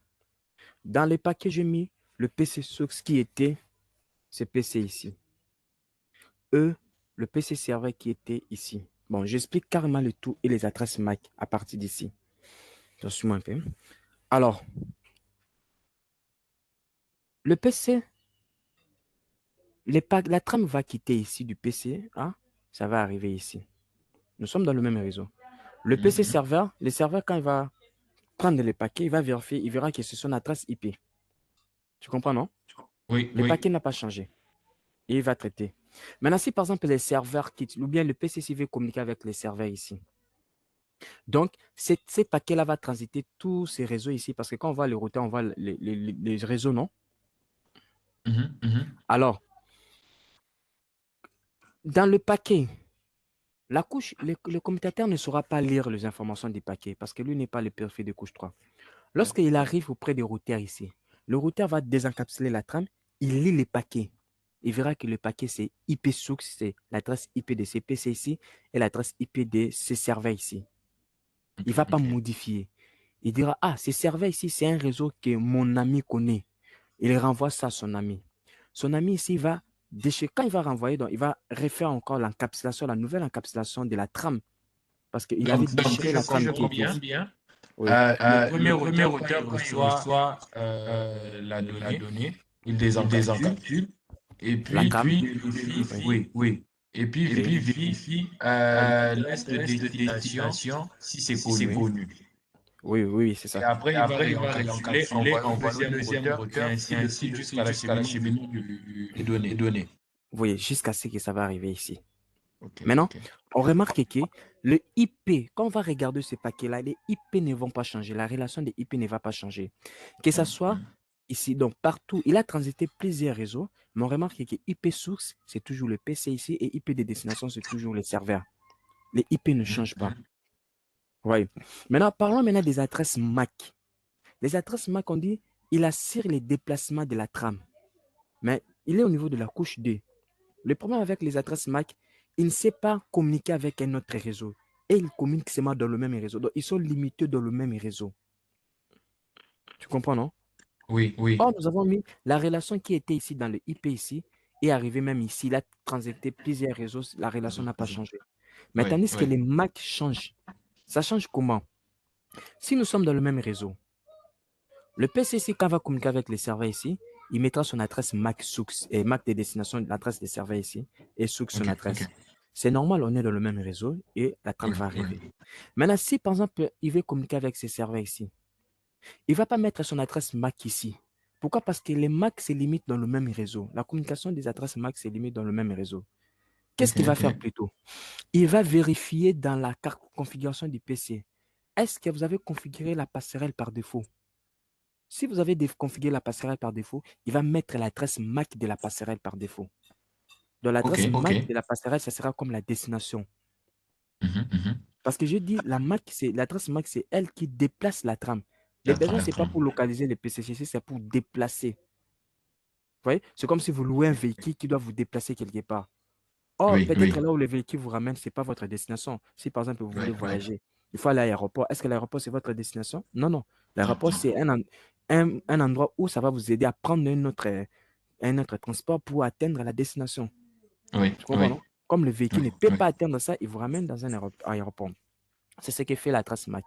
Dans les paquets, j'ai mis le PC source qui était ce PC ici. Le PC serveur qui était ici. Bon, j'explique carrément le tout et les adresses MAC à partir d'ici. Suis-moi un peu. Alors, le PC, la trame va quitter ici du PC. Hein, ça va arriver ici. Nous sommes dans le même réseau. Le PC serveur, le serveur, quand il va prendre les paquets, il va vérifier, il verra que c'est son adresse IP. Tu comprends, non? Oui, Le oui. paquet n'a pas changé. Et il va traiter. Maintenant, si par exemple les serveurs quittent, ou bien le PC s'il veut communiquer avec les serveurs ici. Donc, ces paquets-là vont transiter tous ces réseaux ici, parce que quand on voit les routeurs, on voit les réseaux, non? Alors, dans le paquet, la couche, le commutateur ne saura pas lire les informations du paquet, parce que lui n'est pas le perfil de couche 3. Lorsqu'il arrive auprès des routeurs ici, le routeur va désencapsuler la trame, il lit les paquets. Il verra que le paquet, c'est IP source, c'est l'adresse IP de ces PC ici et l'adresse IP de ces serveurs ici. Il ne va pas modifier. Il dira, ah, ce serveur ici, c'est un réseau que mon ami connaît. Il renvoie ça à son ami. Son ami ici va déchirer. Quand il va renvoyer, donc, il va refaire encore l'encapsulation, la nouvelle encapsulation de la trame. Parce qu'il avait déchiré la trame qui était ici. Oui. Le premier routeur reçoit la donnée, il désencapsule, et puis vérifie, oui. Et puis vérifie l'adresse de destination si c'est connu. Oui, oui, oui, c'est Et ça. après, il va réencapsuler, envoyer au deuxième routeur, et ainsi de suite jusqu'à l'acheminement des données. Oui, jusqu'à ce que ça va arriver ici. Ok, Maintenant, ok. on remarque que le IP, quand on va regarder ce paquet-là, les IP ne vont pas changer. La relation des IP ne va pas changer. Que ce soit ici, donc partout, il a transité plusieurs réseaux, mais on remarque que IP source, c'est toujours le PC ici, et IP de destination, c'est toujours le serveur. Les IP ne changent pas. Oui. Maintenant, parlons maintenant des adresses MAC. Les adresses MAC, on dit, il assure les déplacements de la trame, mais il est au niveau de la couche 2. Le problème avec les adresses MAC, il ne sait pas communiquer avec un autre réseau. Et ils communiquent seulement dans le même réseau. Donc, ils sont limités dans le même réseau. Tu comprends, non? Oui, oui. Or, nous avons mis la relation qui était ici dans le IP ici et arrivé même ici. Il a transité plusieurs réseaux. La relation n'a pas changé. Mais Oui, tandis que oui. les MAC changent. Ça change comment? Si nous sommes dans le même réseau, le PCC, quand il va communiquer avec les serveurs ici, il mettra son adresse MAC source et MAC de destination, l'adresse des serveurs ici, et source son Ok, ok. adresse. C'est normal, on est dans le même réseau et la trame Oui, va oui. arriver. Maintenant, si par exemple, il veut communiquer avec ses serveurs ici, il ne va pas mettre son adresse MAC ici. Pourquoi? Parce que les MAC se limitent dans le même réseau. La communication des adresses MAC se limite dans le même réseau. Qu'est-ce Ok, qu'il va faire ok. plutôt? Il va vérifier dans la carte configuration du PC. Est-ce que vous avez configuré la passerelle par défaut? Si vous avez configuré la passerelle par défaut, il va mettre l'adresse MAC de la passerelle par défaut. Donc, Ok, l'adresse ok. MAC de la passerelle, ça sera comme la destination. Mhm. Parce que je dis, l'adresse MAC, c'est elle qui déplace la trame. Les La besoins, trame, ce la n'est pas trame. pour localiser les PCCC, c'est pour déplacer. Vous voyez? C'est comme si vous louez un véhicule qui doit vous déplacer quelque part. Or, Oui, peut-être oui. là où le véhicule vous ramène, ce n'est pas votre destination. Si par exemple, vous Oui, voulez oui. voyager, il faut aller à l'aéroport. Est-ce que l'aéroport, c'est votre destination? Non, non. Non, L'aéroport, non. c'est un endroit où ça va vous aider à prendre un autre transport pour atteindre la destination. Oui, Tu comprends, oui, non? Comme le oui, véhicule ne peut oui. pas atteindre ça, il vous ramène dans un aéroport. C'est ce que fait la trace MAC.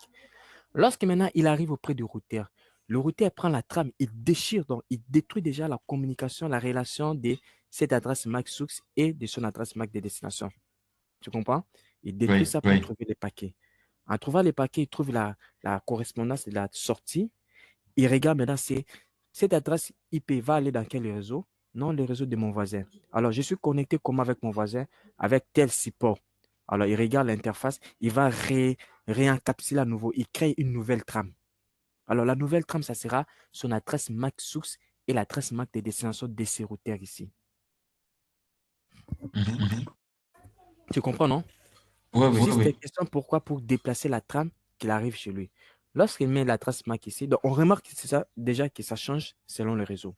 Lorsque maintenant il arrive auprès du routeur, le routeur prend la trame, il déchire, donc il détruit déjà la communication, la relation de cette adresse MAC source et de son adresse MAC de destination. Tu comprends? Il détruit Oui, ça pour oui. trouver les paquets. En trouvant les paquets, il trouve la correspondance de la sortie. Il regarde maintenant, cette adresse IP va aller dans quel réseau? Non, le réseau de mon voisin. Alors, je suis connecté comment avec mon voisin? Avec tel support. Alors, il regarde l'interface, il va réencapsuler à nouveau, il crée une nouvelle trame. Alors, la nouvelle trame, ça sera son adresse MAC source et l'adresse MAC de destination de ces routeurs ici. Mhm. Tu comprends, non? Oui, oui, Juste oui. question pourquoi? Pour déplacer la trame qu'il arrive chez lui. Lorsqu'il met la trace MAC ici, donc on remarque que c'est ça, déjà que ça change selon le réseau.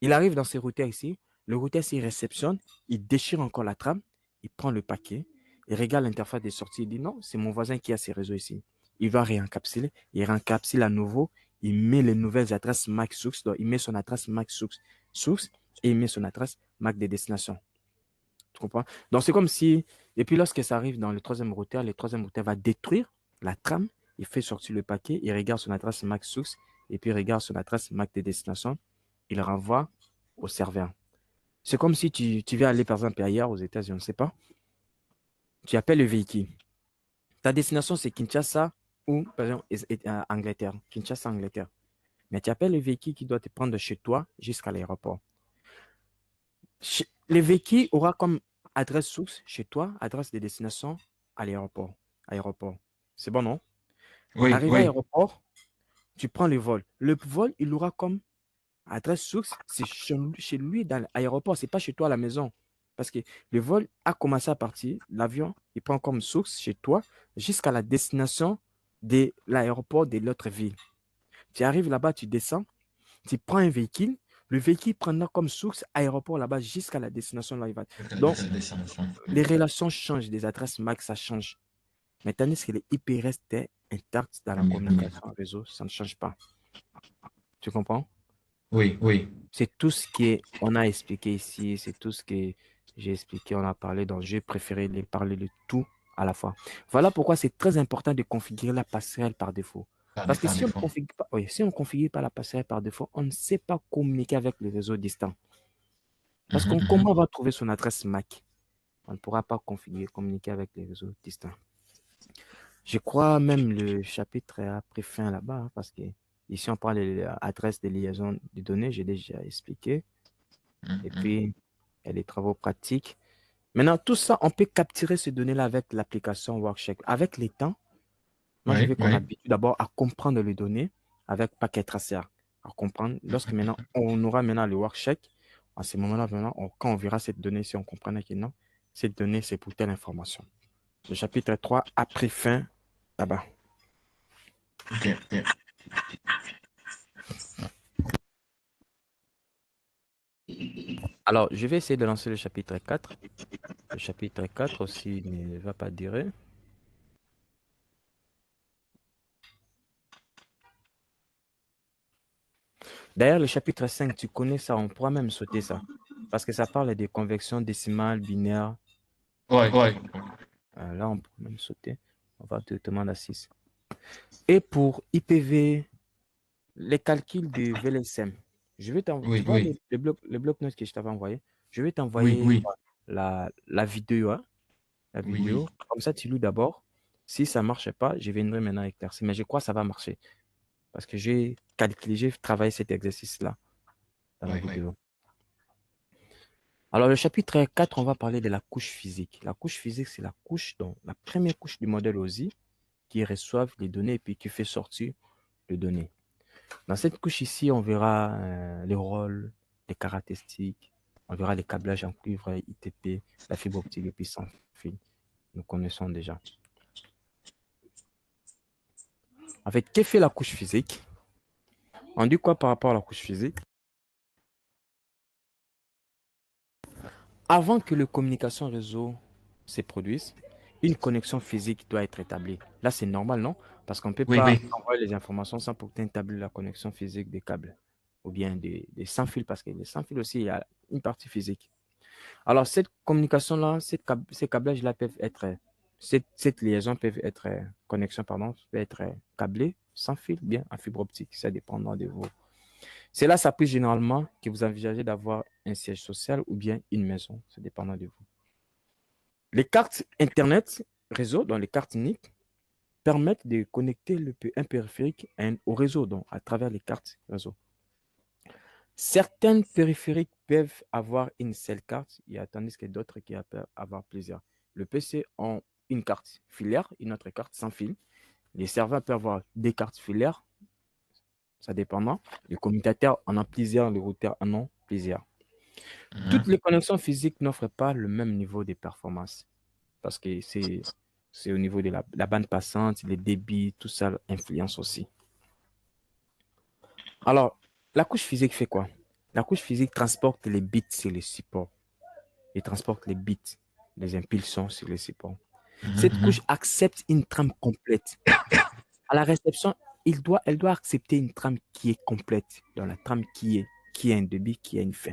Il arrive dans ces routeurs ici, le routeur s'il réceptionne, il déchire encore la trame, il prend le paquet, il regarde l'interface de sortie, il dit non, c'est mon voisin qui a ces réseaux ici. Il va réencapsuler, il réencapsule à nouveau, il met les nouvelles adresses MAC source, donc il met son adresse MAC source et il met son adresse MAC de destination. Tu comprends? Donc, c'est comme si, et puis lorsque ça arrive dans le troisième routeur va détruire la trame, il fait sortir le paquet, il regarde son adresse MAC source, et puis il regarde son adresse MAC de destination, il renvoie au serveur. C'est comme si tu veux aller, par exemple, ailleurs, aux États-Unis, on ne sait pas, tu appelles le véhicule. Ta destination, c'est Kinshasa ou, par exemple, Angleterre. Kinshasa, Angleterre. Mais tu appelles le véhicule qui doit te prendre de chez toi jusqu'à l'aéroport. Le véhicule aura comme adresse source chez toi, adresse de destination à l'aéroport. Aéroport. C'est bon, non? Oui, Arrivé à oui. l'aéroport, tu prends le vol. Le vol, il aura comme adresse source, c'est chez lui dans l'aéroport, c'est pas chez toi à la maison. Parce que le vol a commencé à partir, l'avion, il prend comme source chez toi jusqu'à la destination de l'aéroport de l'autre ville. Tu arrives là-bas, tu descends, tu prends un véhicule, le véhicule prendra comme source aéroport là-bas jusqu'à la destination là où il va. Donc, La destination. les relations changent, les adresses MAC, ça change. Mais tandis que les IP restent intacts dans la communication réseau, ça ne change pas. Tu comprends? Oui, oui. C'est tout ce qu'on a expliqué ici, c'est tout ce que j'ai expliqué, on a parlé, donc j'ai préféré les parler de tout à la fois. Voilà pourquoi c'est très important de configurer la passerelle par défaut. Parce que Par si on ne défaut. configure pas, oui, si on configure pas la passerelle par défaut, on ne sait pas communiquer avec le réseau distant. Parce qu'on comment on va trouver son adresse MAC? On ne pourra pas configurer, communiquer avec les réseaux distants. Je crois même le chapitre a pris fin là-bas, hein, parce que ici, on parle de l'adresse de liaison de données, j'ai déjà expliqué. Et puis, il y a les travaux pratiques. Maintenant, tout ça, on peut capturer ces données-là avec l'application Workcheck. Avec les temps, moi, je Oui, veux qu'on oui. habitue d'abord à comprendre les données avec Packet Tracer. À comprendre. Lorsque maintenant, on aura maintenant le Workcheck, à ce moment-là, maintenant, quand on verra cette donnée, si on comprend que non, cette donnée, c'est pour telle information. Le chapitre 3 a pris fin là-bas. Ok, ok. Alors, je vais essayer de lancer le chapitre 4. Le chapitre 4 aussi ne va pas durer. D'ailleurs, le chapitre 5, tu connais ça, on pourra même sauter ça. Parce que ça parle des convections décimales, binaires. Ouais, ouais. Là, on peut même sauter. On va directement à la 6. Et pour IPv, les calculs de VLSM, je vais t'envoyer, tu Oui, vois oui, le bloc-notes que je t'avais envoyé, je vais oui, t'envoyer oui, la vidéo, hein, la oui, oui. vidéo. Comme ça, tu loues d'abord. Si ça ne marche pas, je viendrai maintenant éclaircir. Mais je crois que ça va marcher. Parce que j'ai calculé, j'ai travaillé cet exercice-là dans la Ouais, ouais. vidéo. Alors, le chapitre 4, on va parler de la couche physique. La couche physique, c'est la couche, donc la première couche du modèle OSI qui reçoivent les données et puis qui fait sortir les données. Dans cette couche ici, on verra les rôles, les caractéristiques, on verra les câblages en cuivre, ITP, la fibre optique et puis sans fil. Nous connaissons déjà. En fait, qu'est-ce que fait la couche physique? On dit quoi par rapport à la couche physique? Avant que la communication réseau se produise, une connexion physique doit être établie. Là, c'est normal, non? Parce qu'on ne peut Oui, pas oui. envoyer les informations sans pourtant établir la connexion physique des câbles ou bien des sans fil, parce que les sans fil aussi, il y a une partie physique. Alors, cette communication-là, ces câblages-là peuvent être, cette liaison peut être, connexion, pardon, peut être câblée sans fil, bien en fibre optique. Ça dépendra de vous. Cela s'appuie généralement que vous envisagez d'avoir un siège social ou bien une maison. Ça dépendra de vous. Les cartes Internet réseau, donc les cartes NIC, permettent de connecter un périphérique au réseau, donc à travers les cartes réseau. Certains périphériques peuvent avoir une seule carte, tandis que d'autres qui peuvent avoir plusieurs. Le PC a une carte filaire, une autre carte sans fil. Les serveurs peuvent avoir des cartes filaires, ça dépend. Les commutateurs en ont plusieurs, les routeurs en ont plusieurs. Toutes les connexions physiques n'offrent pas le même niveau de performance parce que c'est au niveau de la bande passante, les débits, tout ça influence aussi. Alors, la couche physique fait quoi? La couche physique transporte les bits sur les supports. Il transporte les bits, les impulsions sur les supports. Cette couche accepte une trame complète. À la réception, elle doit accepter une trame qui est complète, dans la trame qui a un débit, qui a une fin.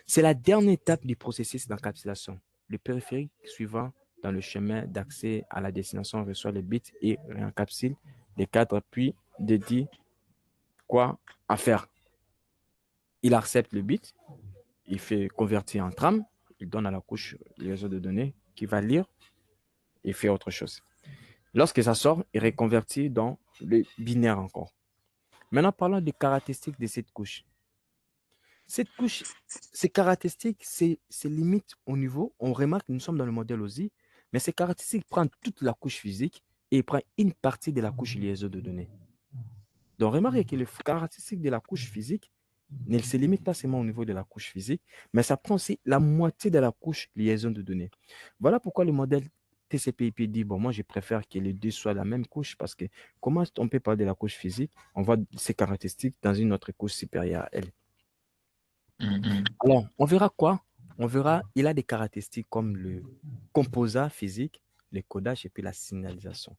C'est la dernière étape du processus d'encapsulation. Le périphérique suivant dans le chemin d'accès à la destination reçoit les bits et réencapsule les cadres, puis dédie quoi à faire. Il accepte le bit, il fait convertir en trame, il donne à la couche le réseau de données qui va lire et fait autre chose. Lorsque ça sort, il reconvertit dans le binaire encore. Maintenant, parlons des caractéristiques de cette couche. Cette couche, ces caractéristiques, c'est limite au niveau, on remarque que nous sommes dans le modèle OSI, mais ces caractéristiques prennent toute la couche physique et prennent une partie de la couche liaison de données. Donc, remarquez que les caractéristiques de la couche physique ne se limitent pas seulement au niveau de la couche physique, mais ça prend aussi la moitié de la couche liaison de données. Voilà pourquoi le modèle TCP/IP dit, bon, moi, je préfère que les deux soient la même couche parce que comment on peut parler de la couche physique, on voit ces caractéristiques dans une autre couche supérieure à elle. Alors, on verra quoi? On verra, il a des caractéristiques comme le composat physique, le codage et puis la signalisation.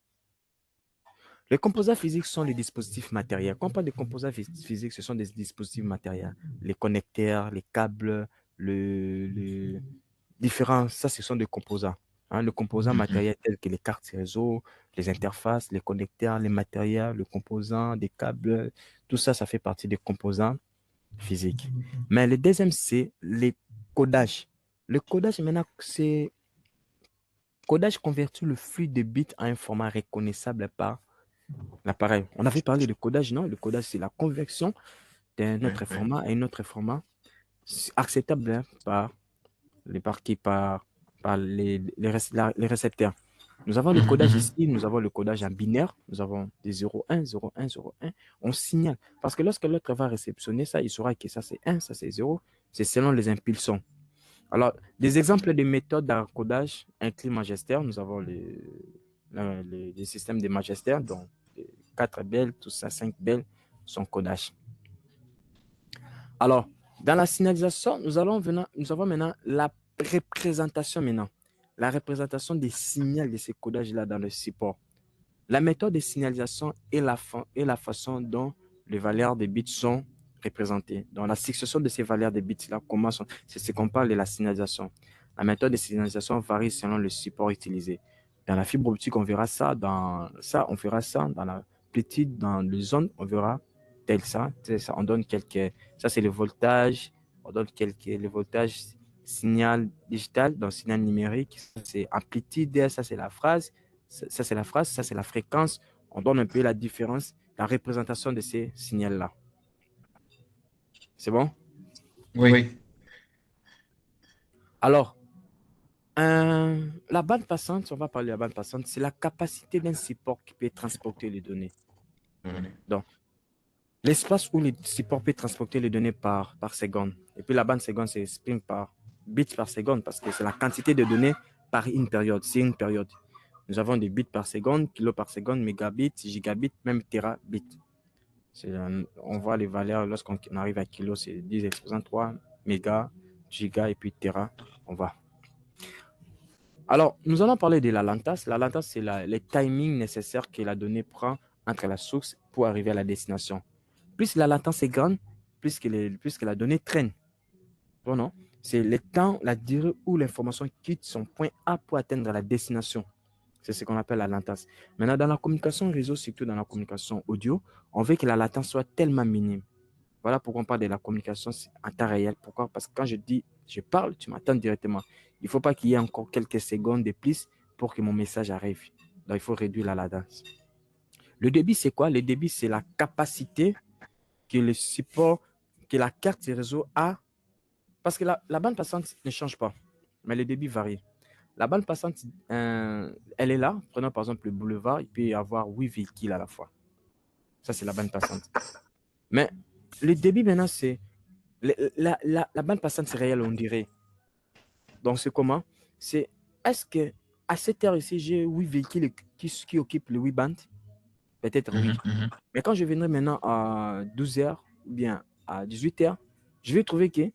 Les composants physiques sont les dispositifs matériels. Quand on parle de composants physiques, ce sont des dispositifs matériels. Les connecteurs, les câbles, le différents, ça, ce sont des composants. Hein, le composant matériel tel que les cartes réseau, les interfaces, les connecteurs, les matériels, le composant, des câbles, tout ça, ça fait partie des composants physiques. Mais le deuxième, c'est les codages. Le codage, maintenant, c'est codage convertit le flux de bits à un format reconnaissable par l'appareil. On avait parlé de codage, non? Le codage, c'est la conversion d'un autre format à un autre format acceptable hein, par les récepteurs. Nous avons le codage ici, nous avons le codage en binaire, nous avons des 0,1, 0,1, 0,1. On signale. Parce que lorsque l'autre va réceptionner ça, il saura que ça c'est 1, ça c'est 0. C'est selon les impulsions. Alors, des exemples de méthodes d'encodage inclus magistère, nous avons les systèmes de magistère, donc 4 belles, tout ça, 5 belles, son codage. Alors, dans la signalisation, nous avons maintenant la représentation maintenant. La représentation des signaux de ces codages-là dans le support. La méthode de signalisation est la façon dont les valeurs des bits sont représentées. Donc, la succession de ces valeurs des bits-là, c'est ce qu'on parle de la signalisation. La méthode de signalisation varie selon le support utilisé. Dans la fibre optique, on verra ça. On verra ça. Dans la petite, dans le zone, on verra tel ça. On donne quelques... Ça, c'est le voltage. On donne le voltage signal digital, donc signal numérique. C'est amplitude, ça, c'est la phrase. Ça, c'est la phrase, ça, c'est la fréquence. On donne un peu la différence, la représentation de ces signaux-là. C'est bon? Oui. Alors, la bande passante, on va parler de la bande passante, c'est la capacité d'un support qui peut transporter les données. Donc, l'espace où le support peut transporter les données par seconde. Et puis la bande seconde, c'est spin par bits par seconde parce que c'est la quantité de données par une période. C'est une période. Nous avons des bits par seconde, kilos par seconde, mégabits, gigabits, même terabits. On voit les valeurs lorsqu'on arrive à kilo, c'est 10 exposant 3, mégas, giga et puis tera. On va. Alors, nous allons parler de la latence. La latence, c'est le timing nécessaire que la donnée prend entre la source pour arriver à la destination. Plus la latence est grande, plus que la donnée traîne. Bon, non? C'est le temps, la durée où l'information quitte son point A pour atteindre la destination. C'est ce qu'on appelle la latence. Maintenant, dans la communication réseau, surtout dans la communication audio, on veut que la latence soit tellement minime. Voilà pourquoi on parle de la communication en temps réel. Pourquoi? Parce que quand je parle, tu m'attends directement. Il ne faut pas qu'il y ait encore quelques secondes de plus pour que mon message arrive. Donc, il faut réduire la latence. Le débit, c'est quoi? Le débit, c'est la capacité que le support, que la carte du réseau a. Parce que la bande passante ne change pas, mais le débit varie. La bande passante, elle est là. Prenons par exemple le boulevard, il peut y avoir 8 véhicules à la fois. Ça, c'est la bande passante. Mais le débit maintenant, c'est la bande passante, c'est réel, on dirait. Donc, c'est comment? C'est est-ce que à cette heure ici, j'ai 8 véhicules qui occupent le 8 bandes? Peut-être oui. Mais quand je viendrai maintenant à 12 heures ou bien à 18 heures, je vais trouver que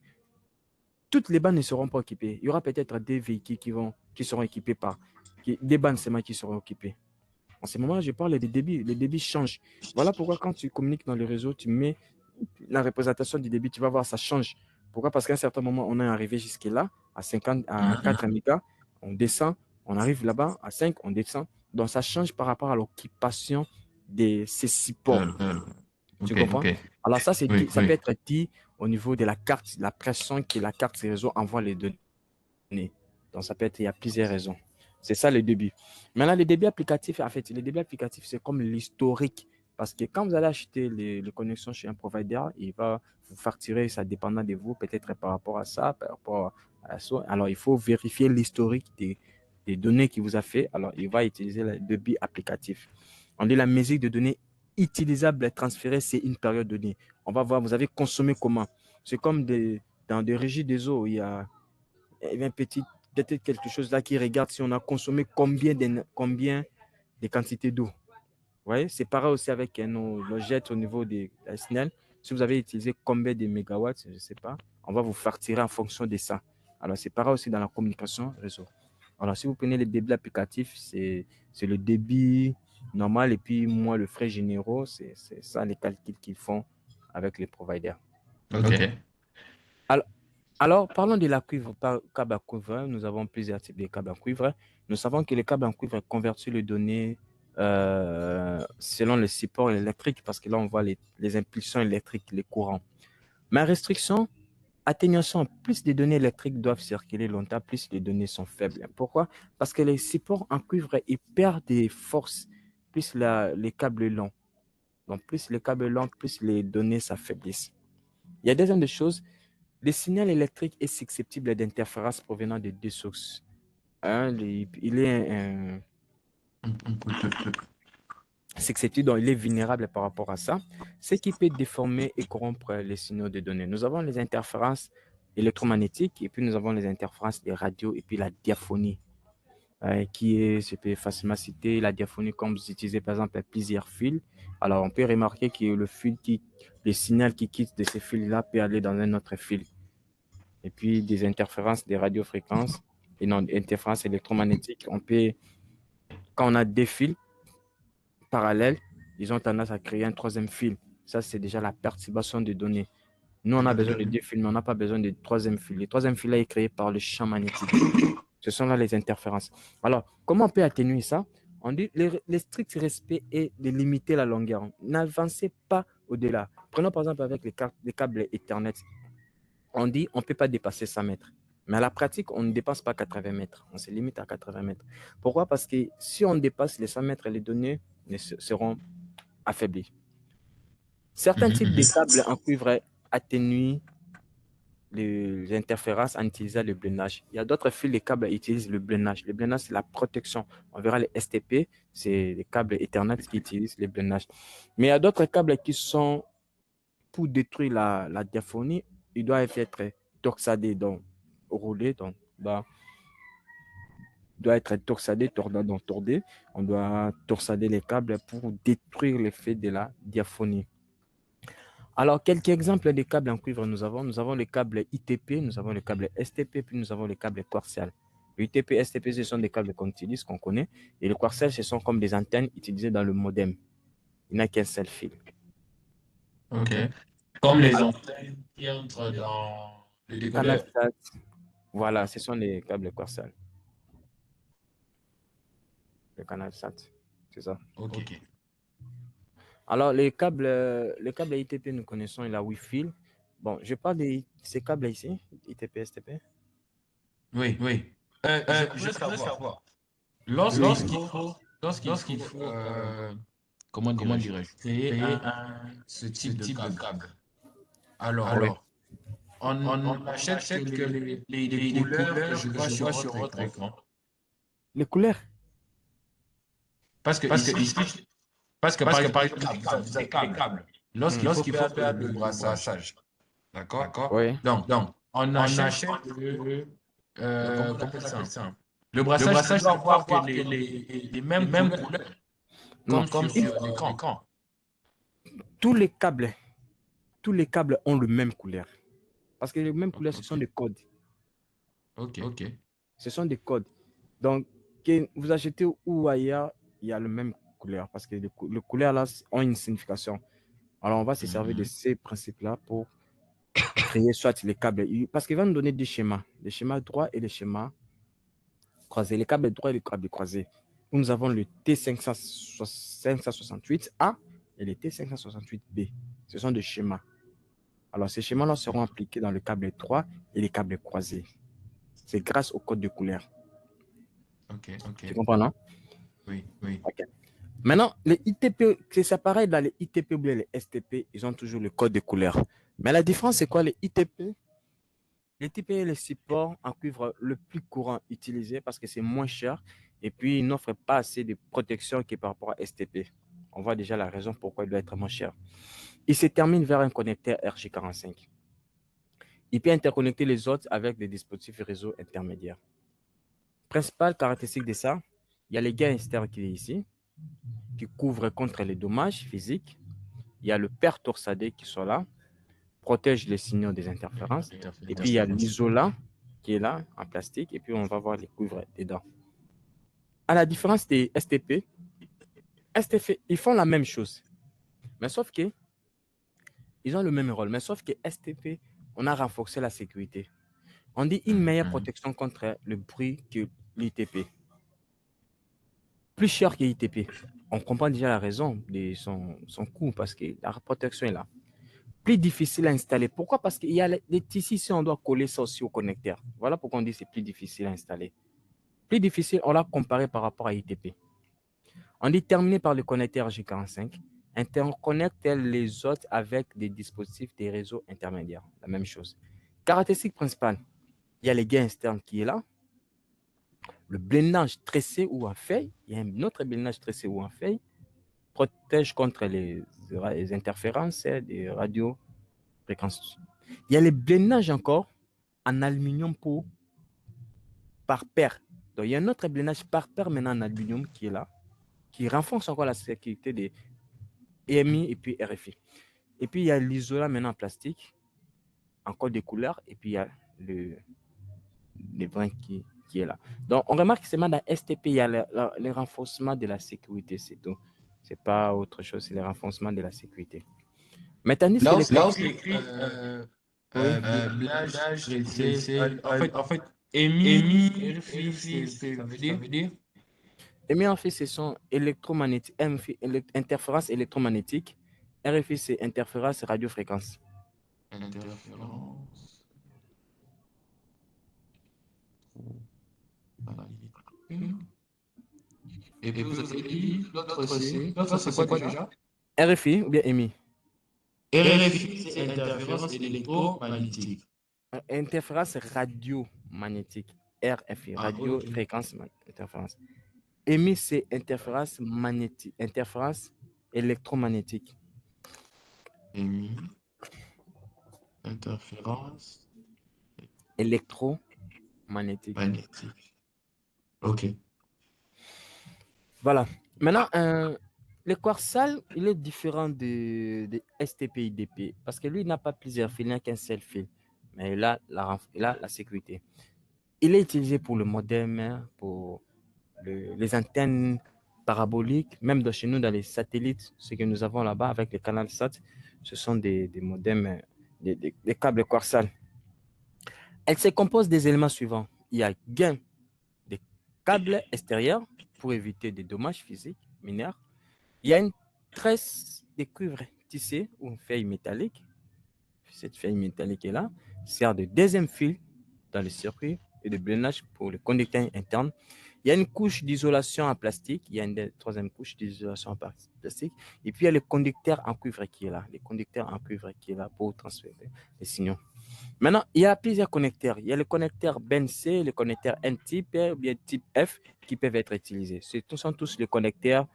toutes les bandes ne seront pas occupées. Il y aura peut-être des véhicules qui seront équipés des bandes seulement qui seront occupées. En ce moment, je parle des débits. Les débits changent. Voilà pourquoi quand tu communiques dans le réseau, tu mets la représentation du débit, tu vas voir, ça change. Pourquoi? Parce qu'à un certain moment, on est arrivé jusque-là, à 4 mégas, on descend, on arrive là-bas, à 5, on descend. Donc, ça change par rapport à l'occupation de ces supports. Tu comprends? Alors, ça, ça peut être dit au niveau de la carte, la pression que la carte du réseau envoie les données. Donc, ça peut être, il y a plusieurs raisons. C'est ça le débit. Maintenant, le débit applicatif, en fait, le débit applicatif, c'est comme l'historique. Parce que quand vous allez acheter les connexions chez un provider, il va vous facturer, ça dépendant de vous, peut-être par rapport à ça, par rapport à ça. Alors, il faut vérifier l'historique des données qu'il vous a fait. Alors, il va utiliser le débit applicatif. On dit la musique de données utilisable et transférée, c'est une période donnée. On va voir, vous avez consommé comment. C'est comme dans des régies des eaux, il y a un petit, peut-être quelque chose là qui regarde si on a consommé combien de quantités d'eau. Vous voyez, c'est pareil aussi avec nos jets au niveau des SNEL. Si vous avez utilisé combien de mégawatts, je ne sais pas, on va vous facturer en fonction de ça. Alors, c'est pareil aussi dans la communication réseau. Alors, si vous prenez les débits applicatifs, c'est le débit normal et puis moi, le frais généraux, c'est ça les calculs qu'ils font avec les providers. OK. Alors, parlons de la cuivre, câble à cuivre. Nous avons plusieurs types de câbles en cuivre. Nous savons que le câble en cuivre convertit les données selon le support électrique parce que là, on voit les impulsions électriques, les courants. Ma restriction, atténuation, plus les données électriques doivent circuler longtemps, plus les données sont faibles. Pourquoi? Parce que les supports en cuivre, ils perdent des forces, plus les câbles longs. Donc, plus les câbles longs, plus les données s'affaiblissent. Il y a deuxième des choses, le signal électrique est susceptible d'interférences provenant de deux sources. Il est susceptible, donc il est vulnérable par rapport à ça, ce qui peut déformer et corrompre les signaux de données. Nous avons les interférences électromagnétiques et puis nous avons les interférences des radios et puis la diaphonie, je peux facilement citer la diaphonie comme vous utilisez par exemple plusieurs fils. Alors on peut remarquer que le signal qui quitte de ces fils-là peut aller dans un autre fil. Et puis des interférences des radiofréquences et non, des interférences électromagnétiques. Quand on a deux fils parallèles, ils ont tendance à créer un troisième fil. Ça, c'est déjà la perturbation des données. Nous, on a besoin de deux fils, mais on n'a pas besoin de troisième fil. Le troisième fil là est créé par le champ magnétique. Ce sont là les interférences. Alors, comment on peut atténuer ça? On dit le strict respect est de limiter la longueur. N'avancez pas au-delà. Prenons par exemple avec les câbles Ethernet. On dit on ne peut pas dépasser 100 mètres. Mais à la pratique, on ne dépasse pas 80 mètres. On se limite à 80 mètres. Pourquoi? Parce que si on dépasse les 100 mètres, les données seront affaiblies. Certains types de câbles en cuivre atténuent les interférences en utilisant le blindage. Il y a d'autres fils de câbles qui utilisent le blindage. Le blindage, c'est la protection. On verra les STP, c'est les câbles Ethernet qui utilisent le blindage. Mais il y a d'autres câbles qui sont pour détruire la diaphonie, ils doivent être torsadés, donc roulés, donc doit être torsadé, tordé. On doit torsader les câbles pour détruire l'effet de la diaphonie. Alors, quelques exemples de câbles en cuivre nous avons. Nous avons le câble ITP, nous avons le câble STP, puis nous avons le câble coaxial. Le ITP, STP, ce sont des câbles qu'on utilise, qu'on connaît. Et le coaxial, ce sont comme des antennes utilisées dans le modem. Il n'y a qu'un seul fil. OK. Comme les antennes qui entrent dans le décodeur. Voilà, ce sont les câbles coaxial. Le canal SAT, c'est ça. OK. Alors, les câbles ITP, nous connaissons la Wi-Fi. Bon, je parle de ces câbles ici, ITP, STP. Oui. Je voudrais savoir. Lorsqu'il faut comment dirais-je, créer ce type de câble. Alors, on achète que les couleurs que je vois sur votre écran. Les couleurs? Parce que par exemple, vous avez des câbles. Lorsqu'il faut faire le brassage, d'accord? Oui. Donc, on achète comment on appelle ça? Le brassage doit avoir que les mêmes couleurs, comme sur l'écran. Tous les câbles ont le même couleur. Parce que les mêmes couleurs, ce sont des codes. OK. Ce sont des codes. Donc, que vous achetez ou ailleurs, il y a le même couleur. Parce que les couleurs là ont une signification. Alors, on va se servir de ces principes-là pour créer soit les câbles. Parce qu'il va nous donner des schémas droits et les schémas croisés. Les câbles droits et les câbles croisés. Nous avons le T568A et le T568B. Ce sont des schémas. Alors, ces schémas-là seront appliqués dans le câble 3 et les câbles croisés. C'est grâce au code de couleur. OK. Tu comprends, non? Oui. Okay. Maintenant, les ITP, c'est pareil dans les ITP ou les STP, ils ont toujours le code de couleur. Mais la différence, c'est quoi? Les ITP, les ITP est le support en cuivre le plus courant utilisé parce que c'est moins cher et puis il n'offre pas assez de protection que par rapport à STP. On voit déjà la raison pourquoi il doit être moins cher. Il se termine vers un connecteur RJ45. Il peut interconnecter les autres avec des dispositifs réseau intermédiaires. Principale caractéristique de ça, il y a les gains externes qui est ici, qui couvrent contre les dommages physiques. Il y a le père torsadé qui sont là, protège les signaux des interférences. Et puis il y a l'isolant qui est là en plastique. Et puis on va voir les couvres dedans. À la différence des STP, ils font la même chose. Mais sauf que ils ont le même rôle. Mais sauf que STP, on a renforcé la sécurité. On dit une meilleure protection contre le bruit que l'ITP. Plus cher que l'ITP. On comprend déjà la raison de son coût parce que la protection est là. plus difficile à installer. Pourquoi? Parce qu'il y a les tissus, si on doit coller ça aussi au connecteur. Voilà pourquoi on dit que c'est plus difficile à installer. Plus difficile, on l'a comparé par rapport à ITP. On dit terminé par le connecteur G45, interconnecte les autres avec des dispositifs des réseaux intermédiaires. La même chose. Caractéristique principale, il y a les gains externes qui est là. Le blindage tressé ou en feuille, il y a un autre blindage tressé ou en feuille, protège contre les interférences des radiofréquences. Il y a les blindages encore en aluminium par paire. Donc, il y a un autre blindage par paire maintenant en aluminium qui est là, qui renforce encore la sécurité des EMI et puis RFI. Et puis, il y a l'isolant maintenant en plastique, encore des couleurs, et puis il y a le brin qui est là. Donc, on remarque que c'est dans STP, il y a le renforcement de la sécurité, c'est tout. C'est pas autre chose, c'est le renforcement de la sécurité. Mais tandis que là où c'est écrit blindage, en fait, émis, RFI, ça veut dire EMI, en fait, ce sont électromagnétiques, interférences électromagnétiques. RFI, c'est interférence radiofréquence. interférence. Et puis vous avez dit l'autre c'est quoi déjà? RFI ou bien EMI? RFI, c'est interférence électromagnétique. Interférence radiomagnétique. RFI, radio Ok. fréquence interférence. EMI, c'est interférence magnétique, interférence électromagnétique. Émis, interférence Électromagnétique. magnétique. Ok. Voilà. Maintenant, le quartzal, il est différent de STP IDP parce que lui, il n'a pas plusieurs fils, il n'a qu'un seul fil. Mais il a la sécurité. Il est utilisé pour le modem, pour les antennes paraboliques, même de chez nous, dans les satellites, ce que nous avons là-bas avec les canaux SAT, ce sont des modems, des câbles quartzal. Elle se compose des éléments suivants. Il y a gain des câbles extérieurs pour éviter des dommages physiques mineurs. Il y a une tresse de cuivre tissé ou une feuille métallique. Cette feuille métallique est là, sert de deuxième fil dans le circuit et de blindage pour le conducteur interne. Il y a une couche d'isolation en plastique. Il y a une troisième couche d'isolation en plastique. Et puis, il y a le conducteur en cuivre qui est là. Le conducteur en cuivre qui est là pour transférer les signaux. Maintenant, il y a plusieurs connecteurs. Il y a le connecteur BNC, le connecteur N-type ou bien type F qui peuvent être utilisés. Ce sont tous les connecteurs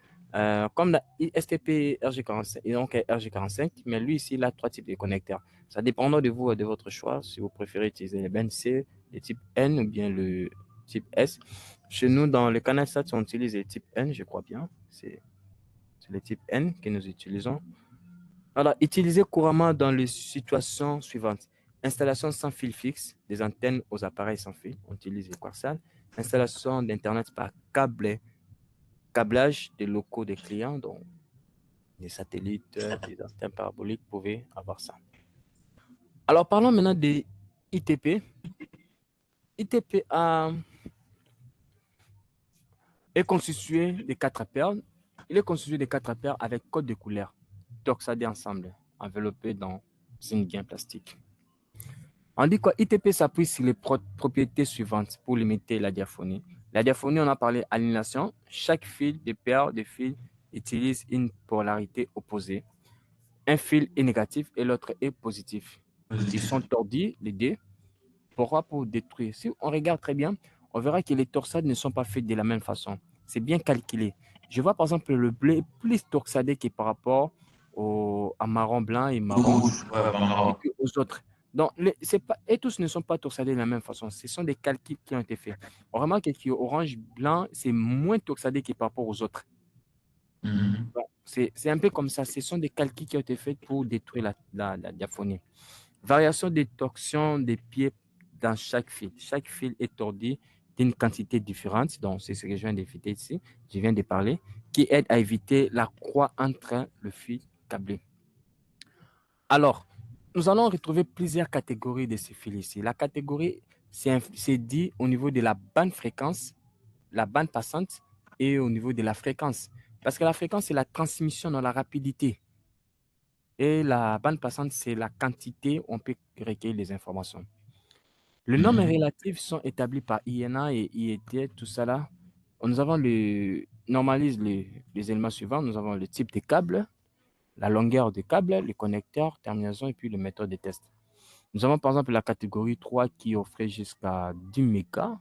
comme la STP RG45 et donc RG45, mais lui ici, il a trois types de connecteurs. Ça dépendra de vous et de votre choix si vous préférez utiliser le BNC, le type N ou bien le type S. Chez nous, dans le canal SAT, on utilise le type N, je crois bien. C'est le type N que nous utilisons. Alors, utilisé couramment dans les situations suivantes. Installation sans fil fixe, des antennes aux appareils sans fil, on utilise les quartzal. Installation d'Internet par câblage des locaux des clients, donc des satellites, des antennes paraboliques pouvaient avoir ça. Alors, parlons maintenant des ITP. ITP est constitué de 4 paires. Il est constitué de 4 paires avec code de couleur, toxadés ensemble, enveloppés dans une gain plastique. On dit quoi? ITP s'appuie sur les propriétés suivantes pour limiter la diaphonie. La diaphonie, on a parlé aliénation. Chaque fil de paire de fils utilise une polarité opposée. Un fil est négatif et l'autre est positif. Ils sont tordus, les deux. Pourquoi? Pour détruire. Si on regarde très bien, on verra que les torsades ne sont pas faites de la même façon. C'est bien calculé. Je vois par exemple le bleu est plus torsadé que par rapport à marron blanc et marron et aux autres. Donc, et tous ne sont pas torsadés de la même façon. Ce sont des calculs qui ont été faits. On remarque que orange blanc, c'est moins torsadé que par rapport aux autres. C'est un peu comme ça. Ce sont des calculs qui ont été faits pour détruire la diaphonie. Variation des torsions des pieds dans chaque fil. Chaque fil est tordu d'une quantité différente. Donc, c'est ce que je viens d'éviter ici. Je viens de parler. Qui aide à éviter la croix entre le fil câblé. Alors, nous allons retrouver plusieurs catégories de ces fils ici. La catégorie, c'est dit au niveau de la bande fréquence, la bande passante et au niveau de la fréquence. Parce que la fréquence, c'est la transmission dans la rapidité. Et la bande passante, c'est la quantité où on peut recueillir les informations. Les normes relatives sont établies par INA et IET, tout ça là. Nous avons normalise les éléments suivants. Nous avons le type de câble, la longueur des câbles, les connecteurs, terminaison et puis le méthode de test. Nous avons par exemple la catégorie 3 qui offrait jusqu'à 10 mégas.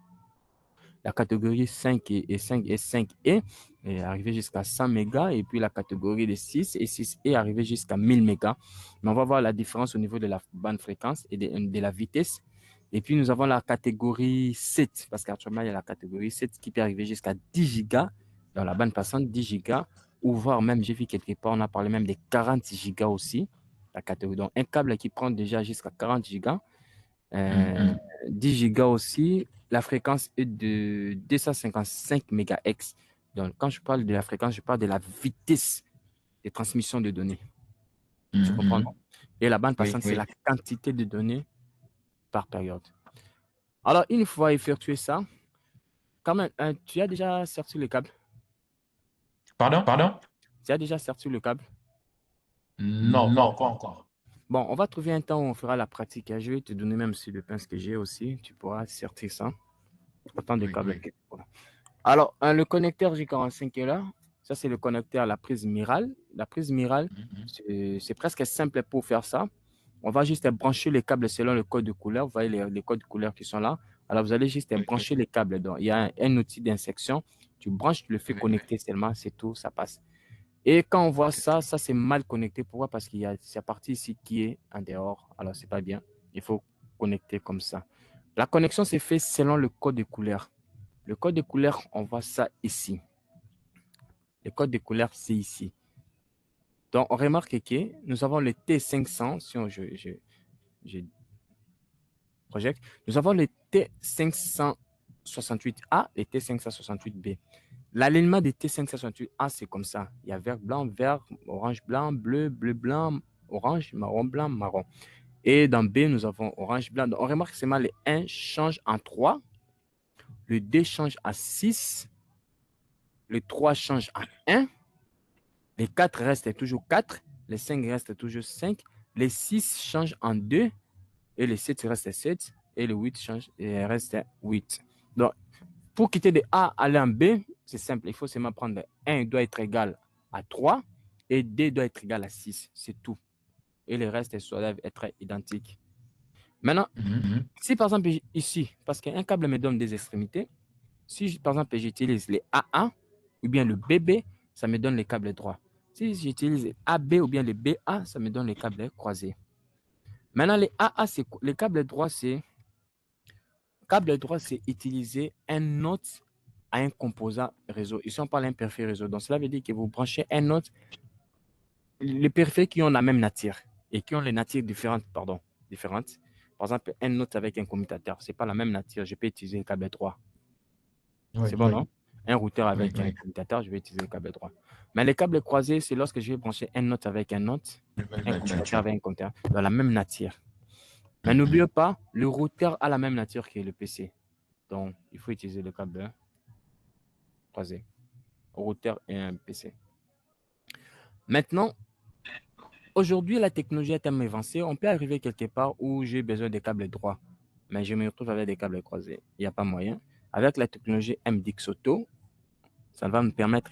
La catégorie 5 et 5 et 5E est arrivée jusqu'à 100 mégas. Et puis la catégorie de 6 et 6E est arrivée jusqu'à 1000 mégas. Mais on va voir la différence au niveau de la bande fréquence et de la vitesse. Et puis nous avons la catégorie 7, parce qu'actuellement il y a la catégorie 7 qui peut arriver jusqu'à 10 gigas dans la bande passante, 10 gigas, ou voire même, j'ai vu quelque part, on a parlé même des 40 gigas aussi. La catégorie. Donc un câble qui prend déjà jusqu'à 40 gigas. 10 gigas aussi. La fréquence est de 255 MHz. Donc, quand je parle de la fréquence, je parle de la vitesse de transmission de données. Tu comprends? Et la bande passante, c'est la quantité de données par période. Alors, une fois effectué ça, quand même, tu as déjà sorti le câble? Pardon? Tu as déjà sorti le câble? Non, pas encore. Bon, on va trouver un temps où on fera la pratique. Je vais te donner même sur le pince que j'ai aussi. Tu pourras sortir ça. Autant de câbles. Voilà. Alors, le connecteur J45 est là. Ça, c'est le connecteur à la prise myrale. La prise myrale, c'est presque simple pour faire ça. On va juste brancher les câbles selon le code de couleur. Vous voyez les codes de couleur qui sont là. Alors, vous allez juste brancher les câbles. Donc, il y a un outil d'insertion. Tu branches, tu le fais connecter seulement, c'est tout, ça passe. Et quand on voit ça, ça c'est mal connecté. Pourquoi? Parce qu'il y a cette partie ici qui est en dehors. Alors, c'est pas bien. Il faut connecter comme ça. La connexion s'est faite selon le code de couleur. Le code de couleur, on voit ça ici. Le code de couleur, c'est ici. Donc, on remarque que nous avons le T500, si je projette, nous avons le T568A et T568B. L'alignement des T568A, c'est comme ça. Il y a vert, blanc, vert, orange, blanc, bleu, bleu, blanc, orange, marron, blanc, marron. Et dans B, nous avons orange, blanc. Donc, on remarque que le 1 change en 3, le 2 change à 6, le 3 change en 1, les 4 restent toujours 4, les 5 restent toujours 5, les 6 changent en 2, et les 7 restent 7, et le 8 change et reste 8. Donc, pour quitter de A aller en B, c'est simple. Il faut seulement prendre 1 doit être égal à 3 et 2 doit être égal à 6. C'est tout. Et le reste doivent être identiques. Maintenant, si par exemple ici, parce qu'un câble me donne des extrémités, si par exemple j'utilise les AA ou bien le BB, ça me donne les câbles droits. Si j'utilise AB ou bien le BA, ça me donne les câbles croisés. Maintenant, les AA, les câbles droits, c'est utiliser un node à un composant réseau. Ici, on parle d'un périphérique réseau. Donc, cela veut dire que vous branchez un node, les périphériques qui ont la même nature et qui ont les natures différentes. Par exemple, un node avec un commutateur, ce n'est pas la même nature. Je peux utiliser le câble droit. C'est bon, non? Un routeur avec un commutateur, je vais utiliser le câble droit. Mais les câbles croisés, c'est lorsque je vais brancher un node avec un node, un commutateur avec un commutateur, dans la même nature. Mais n'oubliez pas, le routeur a la même nature que le PC. Donc, il faut utiliser le câble croisé. Routeur et un PC. Maintenant, aujourd'hui, la technologie est tellement avancée, on peut arriver quelque part où j'ai besoin de câbles droits, mais je me retrouve avec des câbles croisés. Il n'y a pas moyen. Avec la technologie MDX Auto, ça va me permettre